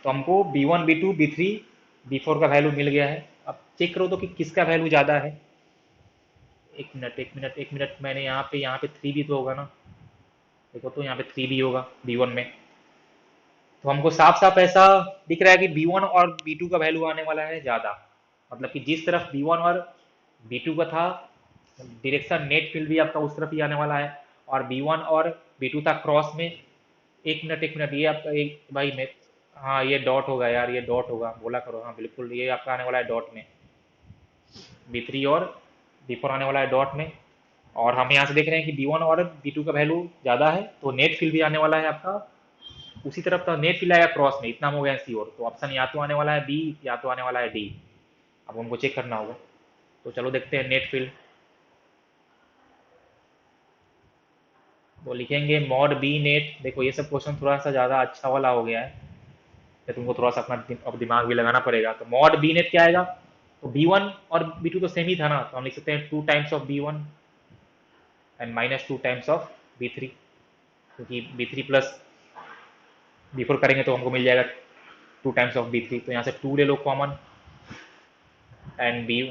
तो हमको B1 B2 B3 B4 का वैल्यू मिल गया है। अब चेक करो तो कि किसका वैल्यू ज़्यादा है। एक मिनट एक मिनट एक मिनट, मैंने यहाँ पे 3 भी तो होगा ना, देखो तो यहाँ पे 3 भी होगा B1 में। तो हमको साफ साफ ऐसा दिख रहा है कि B1 और B2 का वैल्यू आने वाला है ज़्यादा, मतलब कि जिस तरफ B1 और B2 का था डायरेक्शन, नेट फील्ड भी आपका उस तरफ ही आने वाला है। और B1 और B2 था क्रॉस में। एक मिनट, ये आपका एक भाई मैं, हाँ ये डॉट होगा यार, ये डॉट होगा, बोला करो, हाँ बिल्कुल ये आपका आने वाला है डॉट में, B3 और B4 आने वाला है डॉट में। और हम यहाँ से देख रहे हैं कि B1 और B2 का वैल्यू ज़्यादा है, तो नेट फील्ड भी आने वाला है आपका उसी तरफ का, नेट फील्ड आएगा क्रॉस में, इतना हो गया श्योर। तो ऑप्शन या तो आने वाला है बी या तो आने वाला है डी, अब हमको चेक करना होगा। तो चलो देखते हैं नेट फील्ड। तो लिखेंगे मॉड बी नेट। देखो ये सब क्वेश्चन थोड़ा सा ज़्यादा अच्छा वाला हो गया है, तो तुमको थोड़ा सा अपना अब दिमाग भी लगाना पड़ेगा। तो मॉड बी नेट क्या आएगा, तो B1 और B2 तो सेम ही था ना, तो हम लिख सकते हैं 2 times of B1 and minus 2 times of B3, क्योंकि B3 प्लस B4 करेंगे तो हमको मिल जाएगा 2 टाइम्स ऑफ B3। तो यहाँ से 2 ले लो कॉमन, एंड बी,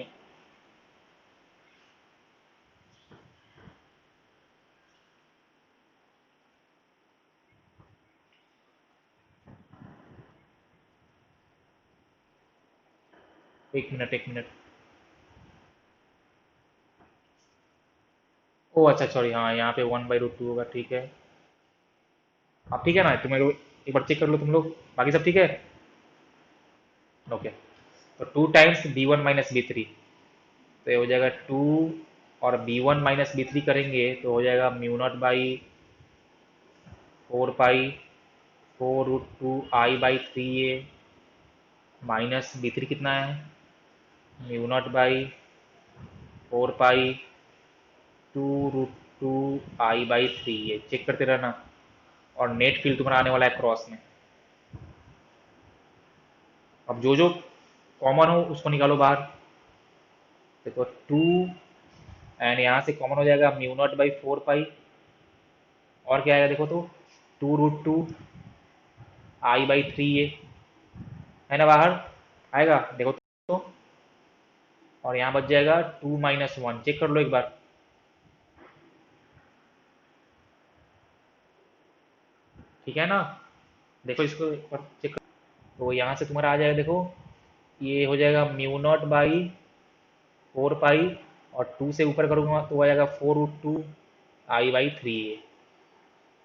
एक मिनट एक मिनट। ओ अच्छा सॉरी, हाँ यहाँ पे 1/√2 होगा, ठीक है। अब ठीक है ना, तुम एक बार चेक कर लो तुम लोग, बाकी सब ठीक है। ओके, तो 2 टाइम्स b1 - b3, तो ये हो जाएगा 2, और b1 - b3 करेंगे तो हो जाएगा μ0/4 पाई 4√2 i/3a, माइनस b3 कितना है, μ0/4 पाई 2√2 i/3, ये चेक करते रहना। और नेट फील्ड तुम्हारा आने वाला है क्रॉस में। अब जो जो कॉमन हो उसको निकालो बाहर। देखो 2, एंड यहाँ से कॉमन हो जाएगा μ0/4 पाई, और क्या आएगा देखो तो 2√2 i/3a, है ना बाहर, आएगा देखो तो। और यहाँ बच जाएगा 2 - 1, चेक कर लो एक बार। ठीक है ना, देखो इसको एक बार चेक कर। तो यहाँ से तुम्हारा आ जाएगा देखो, ये हो जाएगा μ0/4 पाई, और 2 से ऊपर करूँगा तो आ जाएगा 4√2 i/3a,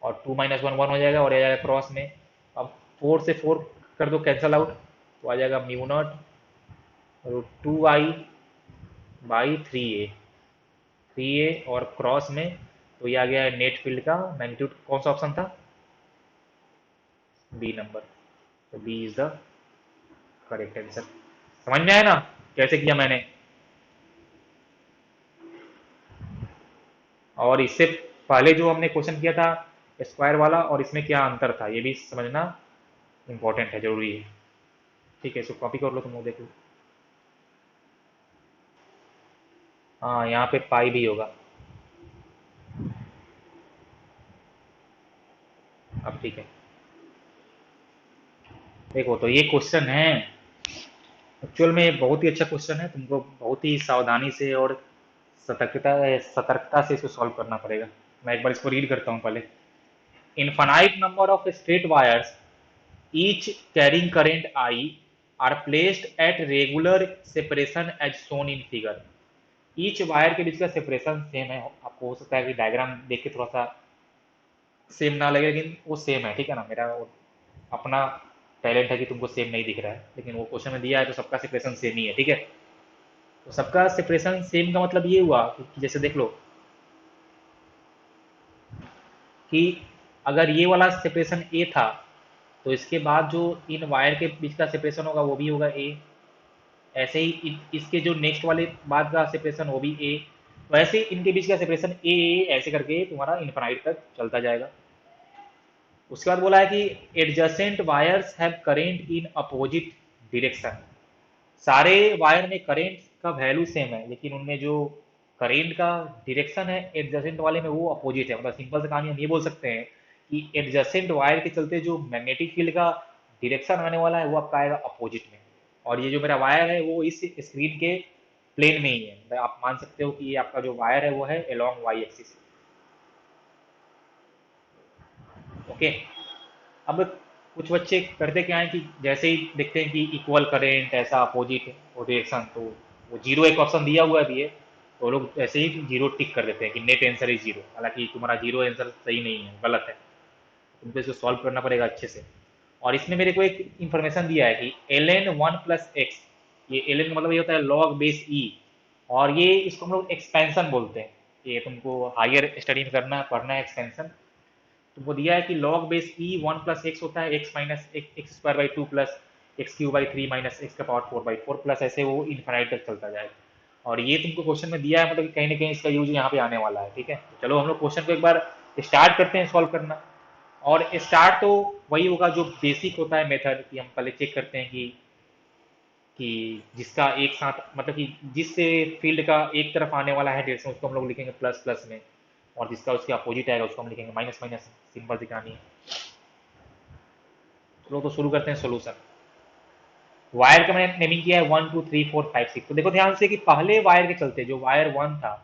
और 2 - 1 1 हो जाएगा, और आ जाएगा क्रॉस में। अब 4 से 4 कर दो कैंसल आउट, तो आ जाएगा μ0√2i/3a, 3a और क्रॉस में। तो ये आ गया है नेट फील्ड का मैग्नीट्यूड। कौन सा ऑप्शन था, बी नंबर। तो B is the correct answer. समझ में आया ना कैसे किया मैंने। और इससे पहले जो हमने क्वेश्चन किया था स्क्वायर वाला, और इसमें क्या अंतर था ये भी समझना इंपॉर्टेंट है, जरूरी है। ठीक है, इसको कॉपी कर लो तुम लोग, देख लो। हाँ यहाँ पे पाई भी होगा। अब ठीक है, देखो तो ये क्वेश्चन है, एक्चुअल में ये बहुत ही अच्छा क्वेश्चन है, तुमको बहुत ही सावधानी से और सतर्कता सतर्कता से इसको सॉल्व करना पड़ेगा। मैं एक बार इसको रीड करता हूँ पहले। Infinite number of straight wires each carrying current I are placed at regular separation as shown in figure। Each wire के बीच का सेपरेशन सेम है, आपको हो सकता है कि डायग्राम देख के थोड़ा सा सेम ना लगे, लेकिन वो सेम है, ठीक है ना। मेरा वो अपना टैलेंट है कि तुमको सेम नहीं दिख रहा है, लेकिन वो क्वेश्चन में दिया है तो सबका सेपरेशन सेम ही है, ठीक है। तो सबका सेपरेशन सेम का मतलब ये हुआ कि जैसे देख लो कि अगर ये वाला सेपरेशन ए था, तो इसके बाद जो इन वायर के बीच का सेपरेशन होगा वो भी होगा ए। ऐसे ही इसके जो नेक्स्ट वाले बाद का सेपरेशन वो भी ए। वैसे ही इनके बीच का सेपरेशन ए ए ऐसे करके तुम्हारा इन्फिनाइट तक चलता जाएगा। उसके बाद बोला है कि adjacent wires have current in opposite direction. सारे वायर में करेंट का वैल्यू सेम है, लेकिन उनमें जो करेंट का डायरेक्शन है एडजेसेंट वाले में वो अपोजिट है। मतलब सिंपल से कहानी हम ये बोल सकते हैं कि एडजेसेंट वायर के चलते जो मैग्नेटिक फील्ड का डायरेक्शन आने वाला है वो आपका आएगा अपोजिट में। और ये जो मेरा वायर है वो इस स्क्रीन के प्लेन में ही है, मतलब आप मान सकते हो कि ये आपका जो वायर है वो है अलोंग वाई एक्सिस। ओके। अब कुछ बच्चे करते क्या है कि जैसे ही देखते हैं कि इक्वल करेंट ऐसा अपोजिट डायरेक्शन, तो वो जीरो एक ऑप्शन दिया हुआ भी है, तो लोग ऐसे ही जीरो टिक कर देते हैं कि नेट आंसर इज जीरो। हालांकि तुम्हारा जीरो आंसर सही नहीं है, गलत है। तुमको इसको सॉल्व करना पड़ेगा अच्छे से। और इसमें मेरे को एक इंफॉर्मेशन दिया है कि ln 1 + x, ये ln का मतलब ये होता है log बेस ई, और ये इसको हम लोग एक्सपेंशन बोलते हैं। ये तुमको हायर स्टडी में करना पढ़ना है एक्सपेंशन। तुमको दिया है कि लॉग बेस ई 1 + x होता है x minus x² 2 plus x³ 3 minus x⁴/4 plus ऐसे वो इन्फाइनाइट तक चलता जाएगा। और ये तुमको क्वेश्चन में दिया है, मतलब कहीं ना कहीं इसका यूज यहाँ पे आने वाला है, ठीक है। तो चलो हम लोग क्वेश्चन को एक बार स्टार्ट करते हैं सॉल्व करना। और स्टार्ट तो वही होगा जो बेसिक होता है मेथड, कि हम पहले चेक करते हैं कि जिसका एक साथ मतलब कि जिस फील्ड का एक तरफ आने वाला है डायरेक्शन उसको हम लोग लिखेंगे प्लस प्लस में, और जिसका उसके अपोजिट आएगा उसको हम लिखेंगे माइनस माइनस। सिंपल सी कहानी है। चलो तो शुरू करते हैं सोल्यूशन। वायर का मैंने नेमिंग किया है 1 2 3 4 5 6। तो देखो ध्यान से कि पहले वायर के चलते जो वायर 1 था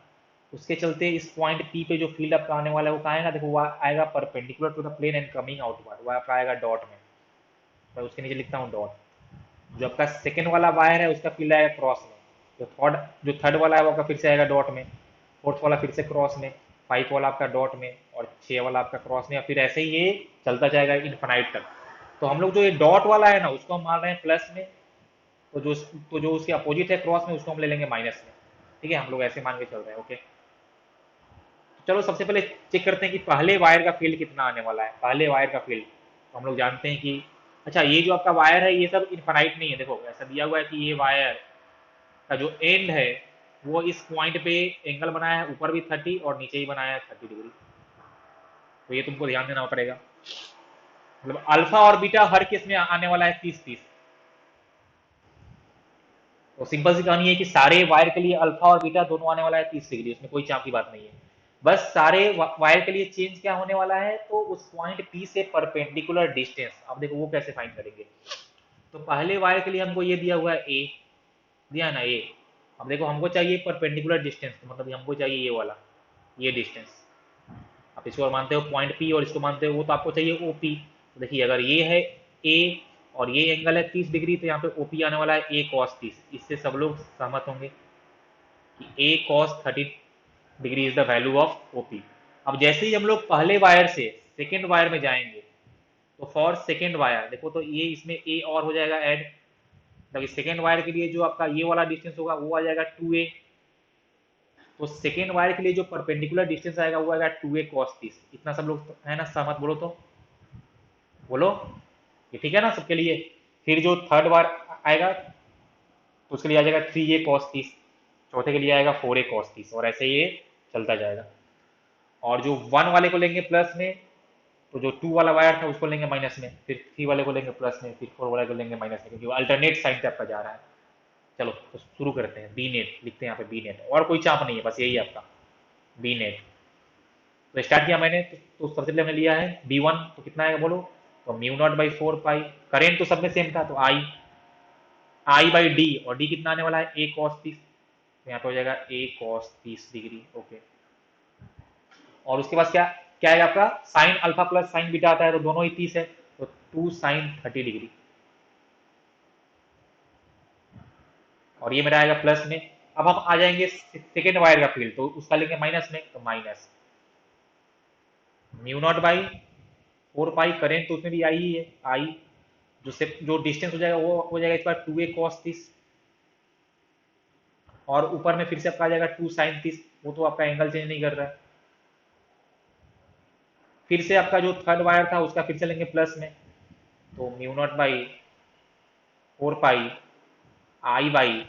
उसके चलते इस पॉइंट पी पे जो फील्ड आपका आने वाला है वो कहाँ आएगा, देखो वो आएगा perpendicular to the plane and coming outward, वो आपका आएगा डॉट में। मैं उसके नीचे लिखता हूँ डॉट। जो आपका सेकंड वाला वायर है उसका फील्ड आएगा क्रॉस में, जो थर्ड वाला है वो आपका फिर से आएगा डॉट में, फोर्थ वाला फिर से क्रॉस में, फाइव वाला आपका डॉट में, और छह वाला आपका क्रॉस में, और फिर ऐसे ही ये चलता जाएगा इनफाइनाइट तक। तो हम लोग जो ये डॉट वाला है ना उसको हम मान रहे हैं प्लस में, तो जो उसके अपोजिट है क्रॉस में उसको हम ले लेंगे माइनस में। ठीक है, हम लोग ऐसे मान के चल रहे हैं। ओके, चलो सबसे पहले चेक करते हैं कि पहले वायर का फील्ड कितना आने वाला है। पहले वायर का फील्ड तो हम लोग जानते हैं कि, अच्छा ये जो आपका वायर है ये सब इनफाइनाइट नहीं है। देखो ऐसा दिया हुआ है कि ये वायर का जो एंड है वो इस पॉइंट पे एंगल बनाया है, ऊपर भी 30 और नीचे ही बनाया है 30 डिग्री। तो ये तुमको ध्यान देना पड़ेगा। मतलब अल्फा और बीटा हर केस में आने वाला है 30-30। तो सिंपल सी कहानी है कि सारे वायर के लिए अल्फा और बीटा दोनों आने वाला है 30 डिग्री, उसमें कोई चाप की बात नहीं है। बस सारे वायर के लिए चेंज क्या होने वाला है, तो उस पॉइंट पी से परपेंडिकुलर डिस्टेंस। अब देखो वो कैसे फाइंड करेंगे। तो पहले वायर के लिए हमको ये दिया हुआ है ए, दिया है ना ए। अब देखो हमको चाहिए परपेंडिकुलर डिस्टेंस, तो मतलब हमको चाहिए ये वाला, ये डिस्टेंस। आप इसको मानते हो पॉइंट पी और इसको मानते हो वो, तो आपको चाहिए ओ पी। तो देखिए अगर ये है ए और ये एंगल है 30 डिग्री, तो यहाँ पे ओपी आने वाला है ए कॉस 30। इससे सब लोग सहमत होंगे कि A cos 30 degree is the value of OP. अब जैसे ही हम लोग पहले वायर से सेकेंड वायर में जाएंगे, तो फॉर सेकेंड वायर देखो तो ये इसमें ए और हो जाएगा ऐड। मतलब सेकेंड वायर के लिए जो आपका ये वाला डिस्टेंस होगा वो आ जाएगा 2a। तो सेकेंड वायर के लिए जो परपेंडिकुलर डिस्टेंस आएगा वो आएगा 2a cos 30। इतना सब लोग है ना सहमत, बोलो तो बोलो, ये ठीक है ना सबके लिए। फिर जो थर्ड वायर आएगा तो उसके लिए आ जाएगा 3a cos 30, चौथे के लिए आएगा 4a cos 30, और ऐसे ये चलता जाएगा। और जो वन वाले को लेंगे प्लस में, तो जो टू वाला वायर था उसको लेंगे माइनस में, फिर थ्री वाले को लेंगे प्लस में, फिर फोर वाले को लेंगे माइनस में, क्योंकि अल्टरनेट साइन पे आपका जा रहा है। चलो तो शुरू करते हैं। बी नेट लिखते हैं यहाँ पे, बी नेट, और कोई चाप नहीं है, बस यही है आपका बी नेट। तो स्टार्ट किया मैंने, तो सबसे पहले हमने लिया है बी वन, तो कितना आएगा बोलो। तो mu naught by 4 pi, current तो सब में सेम था तो आई, आई बाई डी, और डी कितना आने वाला है ए कॉस 30। तो यहाँ पे हो जाएगा ए कॉस 30 डिग्री। ओके, और उसके बाद क्या क्या है आपका, sine alpha plus sign beta आता है, तो दोनों ही 30 है, तो 2 sin 30 डिग्री। और ये मेरा आएगा प्लस में। अब हम आ जाएंगे सेकेंड वायर का फील्ड, तो उसका लेंगे माइनस में, तो minus mu naught by 4 pi, current तो उसमें भी आई ही है, आई जो डिस्टेंस हो जाएगा वो हो जाएगा इस बार 2a cos 30, और ऊपर में फिर से आपका आ जाएगा 2 sin 30, वो तो आपका एंगल चेंज नहीं कर रहा है। फिर से आपका जो थर्ड वायर था उसका फिर से लेंगे प्लस में, तो mu naught by 4 pi I by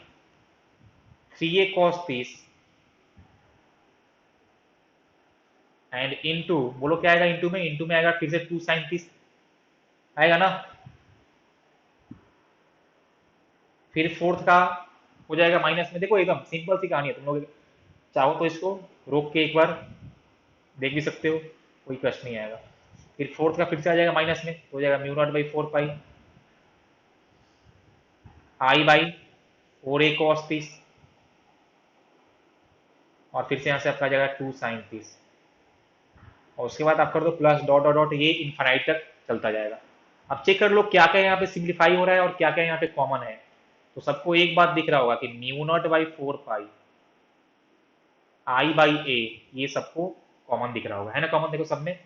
3a cos 30 and into, बोलो क्या आएगा इनटू में, इनटू में आएगा फिर से 2 sin 30 आएगा ना। फिर फोर्थ का हो जाएगा माइनस में। देखो एकदम सिंपल सी कहानी है, तुम लोग चाहो तो इसको रोक के एक बार देख भी सकते हो, कोई कष्ट नहीं आएगा। फिर फोर्थ का फिर से आ जाएगा माइनस में, तो हो जाएगा mu naught by 4 pi I by 4a cos 30, और फिर से यहाँ से आपका आ जाएगा 2 sin 30, और उसके बाद आप कर दो प्लस डॉट डॉट डॉट, ये इन्फाइनाइट तक चलता जाएगा। अब चेक कर लो क्या क्या यहाँ पे सिंप्लीफाई हो रहा है और क्या क्या यहाँ पे कॉमन है। तो सबको एक बात दिख रहा होगा कि mu naught by 4 pi I by A, ये सबको कॉमन दिख रहा होगा, है ना। कॉमन देखो सब में,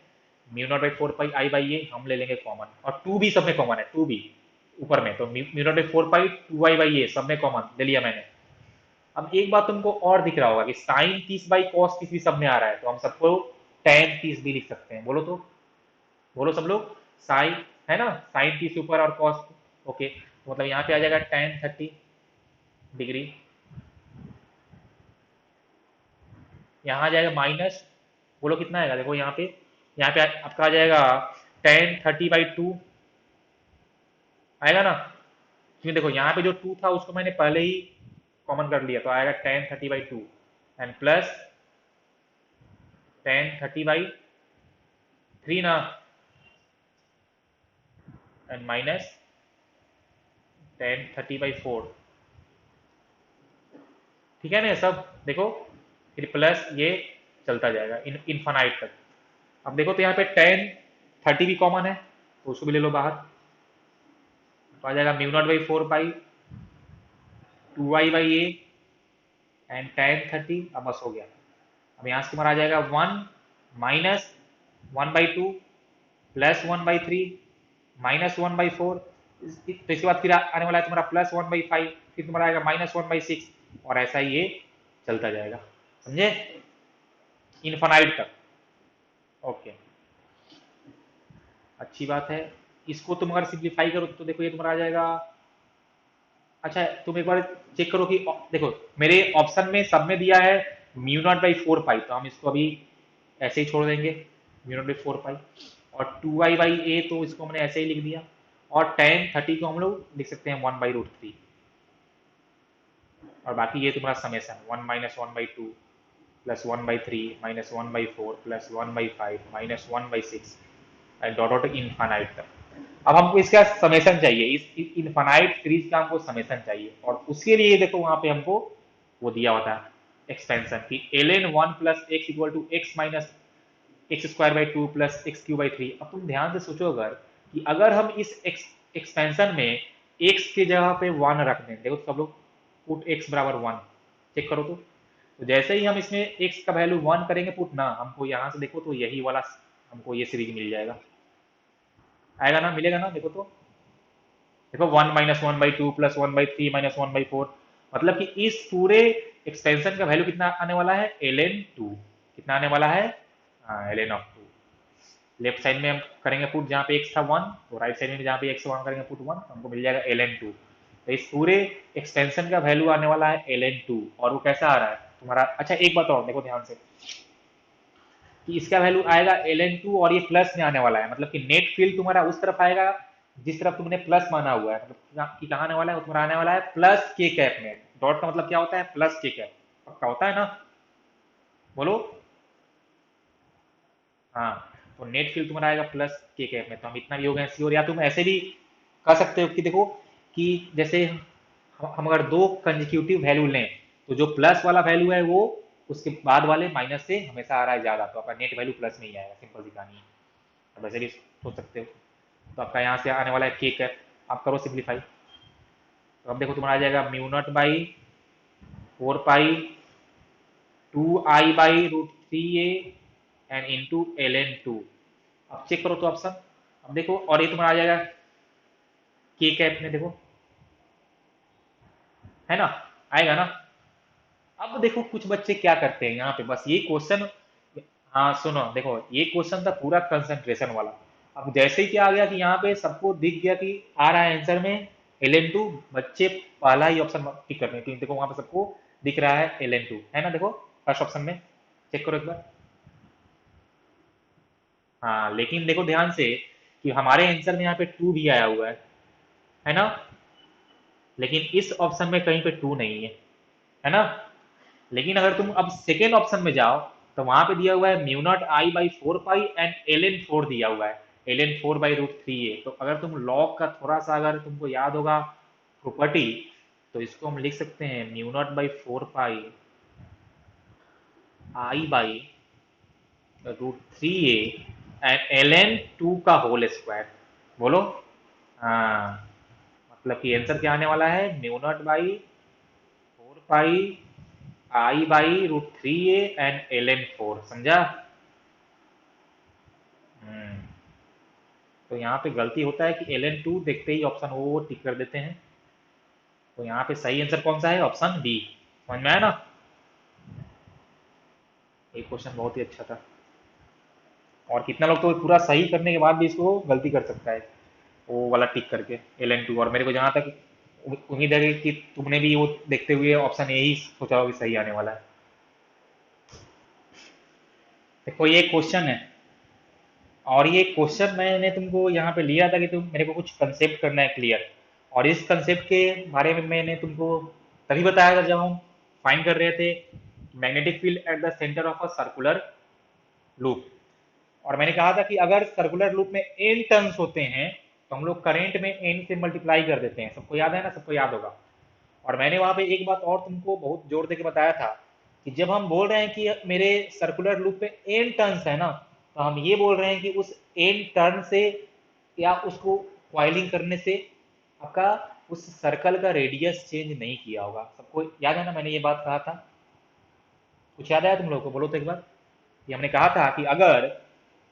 mu naught by 4 pi I by A हम ले लेंगे कॉमन, और टू भी सब में कॉमन है, टू भी ऊपर में, तो mu naught by 4 pi 2 I by A सब में कॉमन ले लिया मैंने। अब एक बात तुमको और दिख रहा होगा कि साइन 30 बाई कॉस 30 भी सब में आ रहा है, तो हम सबको टेन 30 भी लिख सकते हैं, बोलो तो बोलो सब लोग। साइन है ना, साइन 30 ऊपर और कॉस, ओके, तो मतलब यहाँ पे आ जाएगा tan 30 डिग्री, यहाँ आ जाएगा माइनस, बोलो कितना आएगा, देखो यहाँ पे आपका आ जाएगा tan 30/2 आएगा ना। क्योंकि देखो यहाँ पे जो 2 था उसको मैंने पहले ही कॉमन कर लिया, तो आएगा tan 30/2 एंड प्लस tan 30/3 ना, एंड माइनस tan 30/4। ठीक है ना सब, देखो फिर प्लस ये चलता जाएगा इनफाइनाइट तक। अब देखो तो यहाँ पे tan 30 भी कॉमन है, तो उसको भी ले लो बाहर, तो आ जाएगा mu naught by 4 pi 2i/a and tan 30। अब बस हो गया। अब यहाँ से तुम्हारा आ जाएगा 1 माइनस 1/2 प्लस 1/3 -1/4। तो इसके बाद फिर आने वाला है तुम्हारा +1/5, फिर तुम्हारा आएगा -1/6, और ऐसा ही ये चलता जाएगा, समझे, इनफाइनाइट तक। ओके, अच्छी बात है। इसको तुम अगर सिंप्लीफाई करो तो देखो ये तुम्हारा आ जाएगा। अच्छा, तुम एक बार चेक करो कि देखो मेरे ऑप्शन में सब में दिया है μ0/4 पाई, तो हम इसको अभी ऐसे ही छोड़ देंगे μ0/4 पाई, और 2i/a तो इसको हमने ऐसे ही लिख दिया, और tan 30 को हम लोग लिख सकते हैं 1/√3, और बाकी ये तुम्हारा summation 1 - 1/2 plus 1/3 minus 1/4 plus 1/5 minus 1/6 and dot dot infinite तक। अब हमको इसका समेसन चाहिए, इस इनफाइनाइट सीरीज का हमको समेसन चाहिए, और उसके लिए देखो वहां पे हमको वो दिया होता है एक्सपेंशन कि ln 1 plus X equal to X minus x²/2 plus x³/3। अब तुम ध्यान से सोचो अगर कि अगर हम इस एक्सपेंशन में x की जगह पे 1 रख दें, देखो सब लोग पुट x बराबर 1, चेक करो तो जैसे ही हम इसमें x का वैल्यू 1 करेंगे पुट ना, हमको यहाँ से देखो तो यही वाला हमको ये सीरीज मिल जाएगा, आएगा ना, मिलेगा ना, देखो तो देखो 1 - 1/2 प्लस 1/3 माइनस 1/4, मतलब कि इस पूरे एक्सपेंशन का वैल्यू कितना आने वाला है ln 2, कितना आने वाला है, ln(2). लेफ्ट साइड में हम करेंगे पुट जहाँ पे x था 1, तो राइट साइड में जहाँ पे x 1 करेंगे पुट 1, हमको मिल जाएगा ln 2। तो इस पूरे एक्सपेंशन का वैल्यू आने वाला है ln 2, और वो कैसा आ रहा है तुम्हारा। अच्छा एक बात और देखो ध्यान से कि इसका वैल्यू आएगा ln 2 और ये प्लस में आने वाला है, मतलब कि नेट फील्ड तुम्हारा उस तरफ आएगा जिस तरफ तुमने प्लस माना हुआ है, मतलब कि कहाँ आने वाला है, तुम्हारा आने वाला है प्लस के कैप में। डॉट का मतलब क्या होता है, प्लस के कैप, पक्का होता है ना, बोलो। हाँ, तो नेट फील्ड तुम्हारा आएगा प्लस के कैप में, तो हम इतना भी हो गए श्योर। या तुम ऐसे भी कर सकते हो कि देखो कि जैसे हम अगर दो कंजिक्यूटिव वैल्यू लें तो जो प्लस वाला वैल्यू है वो उसके बाद वाले माइनस से हमेशा आ रहा है ज्यादा, तो आपका नेट वैल्यू प्लस में ही आएगा, सिंपल सी कहानी है। अब वैसे भी सोच सकते हो। तो आपका यहाँ से आने वाला है के कैप, आप करो सिंप्लीफाई, तो अब देखो तुम्हारा आ जाएगा μ0/4 पाई 2i/√3a एंड इंटू ln 2। अब चेक करो तो ऑप्शन, अब देखो, और ये तुम्हारा आ जाएगा के कैप में, देखो है ना, आएगा ना। अब देखो कुछ बच्चे क्या करते हैं यहाँ पे, बस ये क्वेश्चन, हाँ सुनो देखो ये क्वेश्चन था पूरा कंसंट्रेशन वाला। अब जैसे ही क्या आ गया कि यहाँ पे सबको दिख गया कि आ रहा है आंसर में ln 2, बच्चे पहला ही ऑप्शन टिक करते हैं, क्योंकि देखो वहां पे सबको दिख रहा है ln 2, है ना, देखो फर्स्ट ऑप्शन में, चेक करो एक बार। हाँ, लेकिन देखो ध्यान से कि हमारे आंसर में यहाँ पे 2 भी आया हुआ है ना, लेकिन इस ऑप्शन में कहीं पे 2 नहीं है ना। लेकिन अगर तुम अब सेकेंड ऑप्शन में जाओ तो वहां पे दिया हुआ है μ0i/4 पाई एंड ln 4 दिया हुआ है, ln 4/√3a। तो अगर तुम लॉग का थोड़ा सा अगर तुमको याद होगा प्रॉपर्टी, तो इसको हम लिख सकते हैं μ0/4 पाई i/√3a एंड ln 2 का होल स्क्वायर, बोलो। हाँ, मतलब कि आंसर क्या आने वाला है μ0/4 पाई i/√3a एंड ln 4, समझा। हम्म, तो यहाँ पे गलती होता है कि ln 2 देखते ही ऑप्शन वो टिक कर देते हैं, तो यहाँ पे सही आंसर कौन सा है, ऑप्शन बी। समझ में आया ना, ये क्वेश्चन बहुत ही अच्छा था। और कितना लोग तो पूरा सही करने के बाद भी इसको गलती कर सकता है, वो वाला टिक करके ln 2। और मेरे को जहाँ तक उम्मीद है कि तुमने भी वो देखते हुए ऑप्शन यही सोचा होगा कि सही आने वाला है। देखो ये क्वेश्चन है, और ये क्वेश्चन मैंने तुमको यहाँ पे लिया था कि तुम मेरे को कुछ कंसेप्ट करना है क्लियर, और इस कंसेप्ट के बारे में मैंने तुमको तभी बताया था जब हम फाइंड कर रहे थे magnetic field at the center of a circular loop. और मैंने कहा था कि अगर सर्कुलर लूप में n टर्न्स होते हैं तो हम लोग करेंट में n से मल्टीप्लाई कर देते हैं, सबको याद है ना, सबको याद होगा। और मैंने वहां पे एक बात और तुमको बहुत जोर देके बताया था कि जब हम बोल रहे हैं कि मेरे सर्कुलर लूप पे n टर्न्स है ना, तो हम ये बोल रहे हैं कि उस n टर्न से या उसको क्वाइलिंग करने से आपका उस सर्कल का रेडियस चेंज नहीं किया होगा। सबको याद है ना, मैंने ये बात कहा था? कुछ याद आया तुम लोगों को? बोलो तो एक बार। ये हमने कहा था कि अगर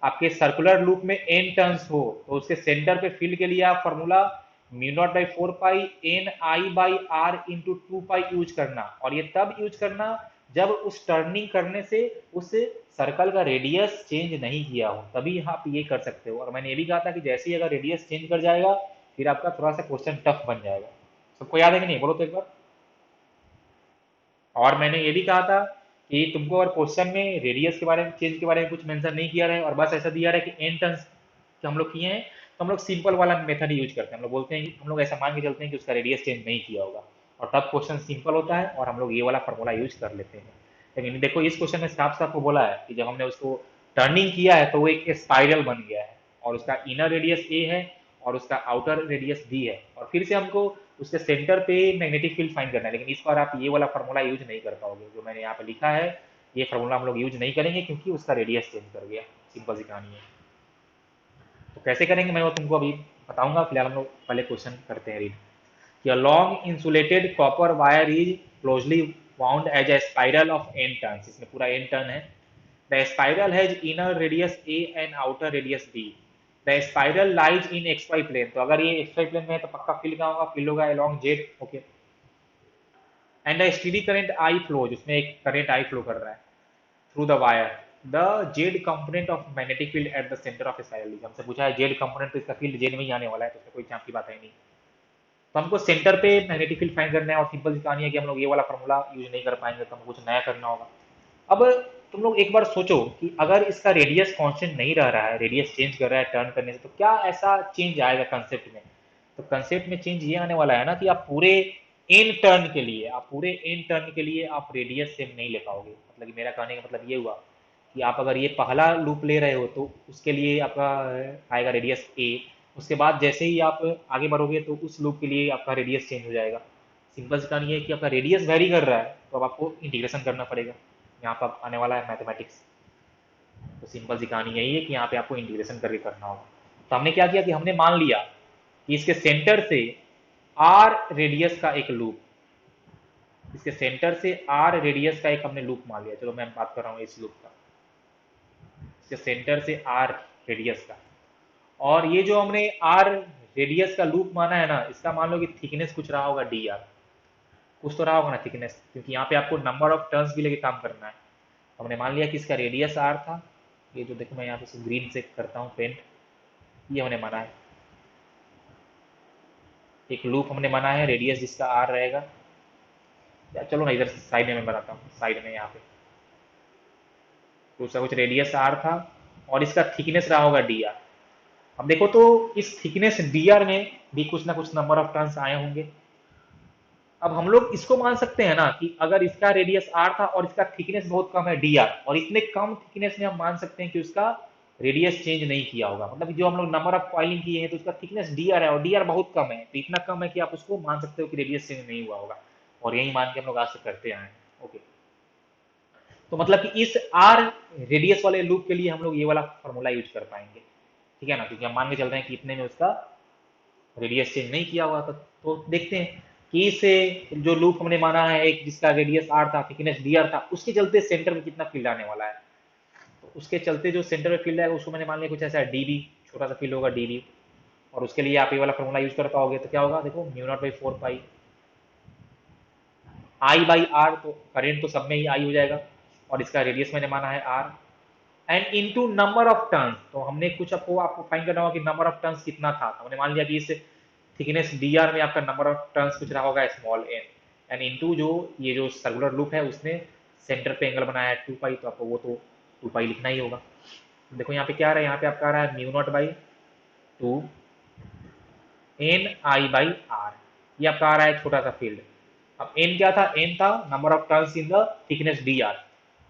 आपके सर्कुलर लूप में n टर्न्स हो तो उसके सेंटर पे फील्ड के लिए आप formula mu naught by four pi N I by R into two pi use करना, और ये तब यूज करना जब उस टर्निंग करने से उस सर्कल का रेडियस चेंज नहीं किया हो, तभी आप ये कर सकते हो। और मैंने ये भी कहा था कि जैसे ही अगर रेडियस चेंज कर जाएगा फिर आपका थोड़ा सा क्वेश्चन टफ बन जाएगा। सबको याद है कि नहीं? बोलो तो एक बार। और मैंने ये भी कहा था कि तुमको अगर क्वेश्चन में रेडियस के बारे में, चेंज के बारे में कुछ मेंशन नहीं किया रहे और बस ऐसा दिया रहे कि एन टर्न्स हम लोग किए हैं, तो हम लोग सिंपल वाला मेथड यूज करते हैं। हम लोग बोलते हैं कि हम लोग ऐसा मान के चलते हैं कि उसका रेडियस चेंज नहीं किया होगा, और तब क्वेश्चन सिंपल होता है और हम लोग ये वाला फॉर्मूला यूज कर लेते हैं। लेकिन देखो इस क्वेश्चन में साफ साफ को बोला है कि जब हमने उसको टर्निंग किया है तो वो एक स्पाइरल बन गया है, और उसका इनर रेडियस ए है और उसका आउटर रेडियस बी है, और फिर से हमको उसके सेंटर पे मैग्नेटिक फील्ड फाइंड करना है। लेकिन इस बार आप ये वाला फॉर्मूला यूज नहीं कर पाओगे जो मैंने यहाँ पे लिखा है। ये फॉर्मूला हम लोग यूज नहीं करेंगे क्योंकि उसका रेडियस चेंज कर गया। सिंपल सी कहानी है। तो कैसे करेंगे मैं वो तुमको अभी बताऊंगा। फिलहाल हम लोग पहले क्वेश्चन करते हैं रीड कि a long insulated copper wire is closely wound as a spiral of n turns। इसमें पूरा n टर्न है। The spiral has inner radius a and outer radius b। The spiral lies in xy plane। तो अगर ये xy plane में है तो पक्का फील्ड कहाँ होगा? फील्ड होगा along z। Okay. And a steady current I flows। उसमें एक करंट I फ्लो कर रहा है through the wire. The Z component of magnetic field at the center of spiral. हमसे पूछा है जेड कंपोनेंट, तो इसका फील्ड जेड में ही आने वाला है, तो उसमें कोई चांस की बात है नहीं। तो हमको सेंटर पे मैग्नेटिक फील्ड फाइंड करना है, और सिंपल सी कहानी है कि हम लोग ये वाला फॉर्मूला यूज नहीं कर पाएंगे, तो हमको कुछ नया करना होगा। अब तुम लोग एक बार सोचो कि अगर इसका रेडियस कांस्टेंट नहीं रह रहा है, रेडियस चेंज कर रहा है टर्न करने से, तो क्या ऐसा चेंज आएगा कंसेप्ट में? तो कंसेप्ट में चेंज ये आने वाला है ना कि आप पूरे एन टर्न के लिए आप रेडियस सेम नहीं ले पाओगे। मतलब कि मेरा कहने का मतलब ये हुआ कि आप अगर ये पहला लूप ले रहे हो तो उसके लिए आपका आएगा रेडियस ए। उसके बाद जैसे ही आप आगे बढ़ोगे तो उस लूप के लिए आपका रेडियस चेंज हो जाएगा। सिंपल सी कहानी है कि आपका रेडियस वेरी कर रहा है, तो अब आपको इंटीग्रेशन करना पड़ेगा। यहाँ पर आने वाला है मैथमेटिक्स। तो सिंपल सी कहानी यही है कि यहाँ पे आपको इंटीग्रेशन करके करना होगा। तो हमने क्या किया कि हमने मान लिया कि इसके सेंटर से आर रेडियस का एक लूप, इसके सेंटर से आर रेडियस का एक हमने लूप मान लिया। चलो मैं बात कर रहा हूँ इस लूप का, इसके सेंटर से आर रेडियस का। और ये जो हमने आर रेडियस का लूप माना है ना, इसका मान लो कि थिकनेस कुछ रहा होगा डी आर। कुछ तो रहा होगा ना थिकनेस, क्योंकि यहाँ पे आपको नंबर ऑफ टर्न्स भी लेके काम करना है। तो हमने मान लिया कि इसका रेडियस आर था। ये जो देखो मैं यहाँ पे ग्रीन से करता हूँ पेंट, ये हमने माना है। एक लूप हमने माना है रेडियस जिसका आर रहेगा। या चलो ना इधर साइड में मैं बनाता हूँ, साइड में यहाँ पे तो उसका कुछ रेडियस आर था और इसका थिकनेस रहा होगा डी आर। अब देखो तो इस थिकनेस डी आर में भी कुछ ना कुछ नंबर ऑफ टर्न्स आए होंगे। अब हम लोग इसको मान सकते हैं ना कि अगर इसका रेडियस आर था और इसका थिकनेस बहुत कम है डी आर, और इतने कम थिकनेस में हम मान सकते हैं कि उसका रेडियस चेंज नहीं किया होगा। मतलब जो हम लोग नंबर ऑफ कॉइलिंग किए हैं तो उसका थिकनेस डी आर है और डी आर बहुत कम है, तो इतना कम है कि आप उसको मान सकते हो कि रेडियस चेंज नहीं हुआ होगा। और यही मान के हम लोग आज तक करते आए हैं। ओके। तो मतलब कि इस आर रेडियस वाले लूप के लिए हम लोग ये वाला फॉर्मूला यूज कर पाएंगे। ठीक है ना, क्योंकि हम मान के चल रहे हैं कि इतने में उसका रेडियस चेंज नहीं किया हुआ था। तो देखते हैं कि इस जो लूप हमने माना है एक जिसका रेडियस आर था, थिकनेस डी आर था, उसके चलते सेंटर में कितना फील्ड आने वाला है। तो उसके चलते जो सेंटर में फील्ड है उसको मैंने मान लिया कुछ ऐसा डीबी, छोटा सा फील्ड होगा डीबी। और उसके लिए आप ये वाला फॉर्मूला यूज कर पाओगे तो क्या होगा? देखो mu naught by four pi I by R, तो करेंट तो सब में ही आई हो जाएगा, और इसका रेडियस मैंने माना है R. And into number of turns, तो हमने कुछ आपको फाइंड करना होगा कि नंबर ऑफ टर्न्स कितना था। तो हमने मान लिया कि इस थिकनेस डी आर में आपका नंबर ऑफ टर्न्स कुछ रहा होगा स्मॉल एन। एंड इनटू जो ये जो सर्कुलर लूप है उसने सेंटर पे एंगल बनाया है टू पाई, तो आपको वो तो टू पाई लिखना ही होगा। देखो यहाँ पे क्या आ रहा है, यहाँ पे आपका आ रहा है mu naught by two N I by R. ये आपका आ रहा है छोटा सा फील्ड। अब एन क्या था? एन था number of turns in the thickness D are.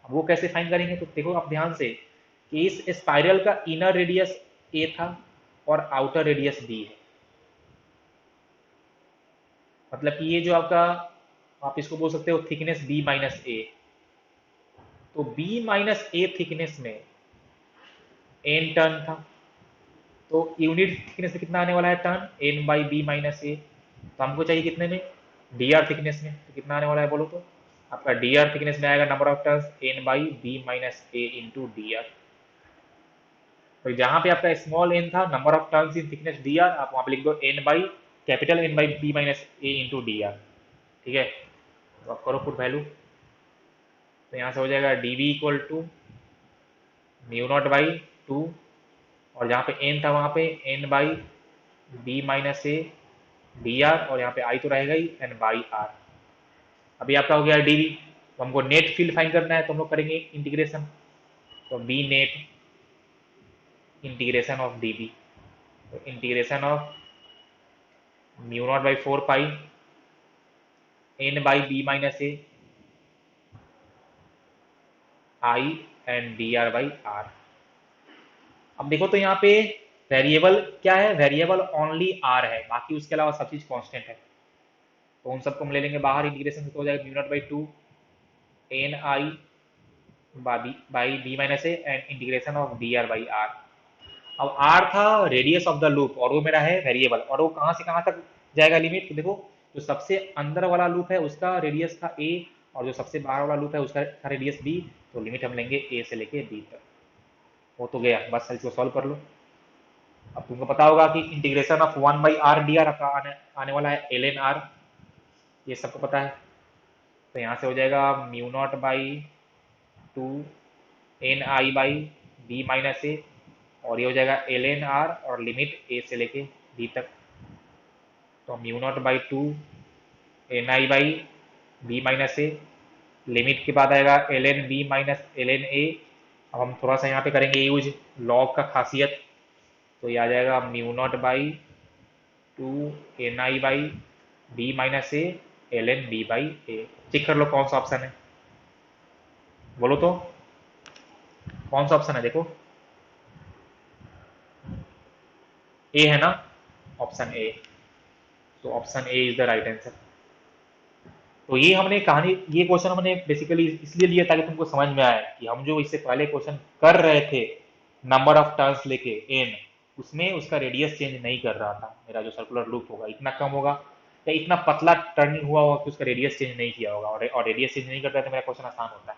अब वो कैसे फाइंड करेंगे? तो देखो आप ध्यान से कि इस स्पाइरल का इनर रेडियस ए था और आउटर रेडियस बी है। मतलब कि ये जो आपका, आप इसको बोल सकते हो थिकनेस बी माइनस ए। तो बी माइनस ए थिकनेस में एन टर्न था, तो यूनिट थिकनेस में कितना आने वाला है turn, N by B minus A. तो हमको चाहिए कितने में, डी आर थिकनेस में। तो कितना आने वाला है बोलो तो, आपका डी आर थिकनेस में आएगा number of turns N by B minus A into D R. तो जहां पे आपका स्मॉल एन था, number of turns in thickness D R, आप वहां पे लिख दो N by capital N by B minus A into D R. ठीक है, तो आप करो पुट वैल्यू। तो यहाँ से हो जाएगा D V equal to mu naught by 2, और जहाँ पे एन था वहाँ पे N by B minus A D R, और यहाँ पे आई तो रहेगा ही एन बाई आर। अभी आपका हो गया डीवी। तो हमको नेट फील्ड फाइंड करना है, तो हम लोग करेंगे इंटीग्रेशन। तो B net integration of D B, तो integration of mu naught by 4 pi N by B minus A I and D R by R. अब देखो तो यहाँ पे वेरिएबल क्या है, वेरिएबल ओनली आर है, बाकी उसके अलावा सब चीज कांस्टेंट है। तो उन सबको हम ले लेंगे बाहर, इंटीग्रेशन से तो हो जाएगा mu naught by 2 N I by B minus A and integration of D R by R. अब आर था रेडियस ऑफ द लूप, और वो मेरा है वेरिएबल, और वो कहाँ से कहाँ तक जाएगा लिमिट। तो देखो जो सबसे अंदर वाला लूप है उसका रेडियस था ए, और जो सबसे बाहर वाला लूप है उसका था रेडियस बी। तो लिमिट हम लेंगे ए से लेके बी तक। वो तो गया, बस इसको सॉल्व कर लो। अब तुमको पता होगा कि integration of 1 by R D R आपका आने वाला है एल एन आर, ये सबको पता है। तो यहाँ से हो जाएगा mu naught by 2 N I by B minus A, और ये हो जाएगा एल एन आर और लिमिट ए से लेके बी तक। तो mu naught by 2 N I by B minus A, limit के बाद आएगा L N B minus L N A. अब हम थोड़ा सा यहाँ पे करेंगे यूज लॉग का खासियत, तो ये आ जाएगा mu naught by 2 N I by B minus A L N B by A. Check कर लो कौन सा ऑप्शन है, बोलो तो कौन सा ऑप्शन है। देखो ए है ना, ऑप्शन ए। तो option A is the right answer. तो ये हमने कहानी, ये क्वेश्चन हमने बेसिकली इसलिए लिया ताकि तुमको समझ में आए कि हम जो इससे पहले क्वेश्चन कर रहे थे नंबर ऑफ टर्न्स लेके एन, उसमें उसका रेडियस चेंज नहीं कर रहा था। मेरा जो सर्कुलर लूप होगा इतना कम होगा या इतना पतला टर्निंग हुआ होगा कि उसका रेडियस चेंज नहीं किया होगा, और रेडियस चेंज नहीं करता है तो मेरा क्वेश्चन आसान होता है।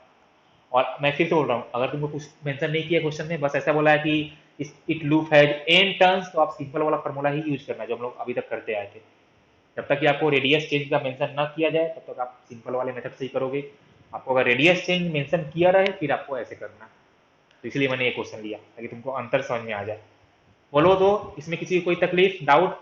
और मैं फिर से बोल रहा हूँ, अगर तुमको कुछ मेंशन नहीं किया क्वेश्चन में, बस ऐसा बोला है कि it loop has an turns, तो आप सिंपल वाला फॉर्मूला ही यूज करना है जो हम लोग अभी तक करते आए थे। जब तक कि आपको रेडियस चेंज का मेंशन ना किया जाए तब तक आप सिंपल वाले मेथड से ही करोगे। आपको अगर रेडियस चेंज मेंशन किया रहे फिर आपको ऐसे करना है। तो इसलिए मैंने ये क्वेश्चन लिया ताकि तुमको अंतर समझ में आ जाए। बोलो तो इसमें किसी की कोई तकलीफ, डाउट?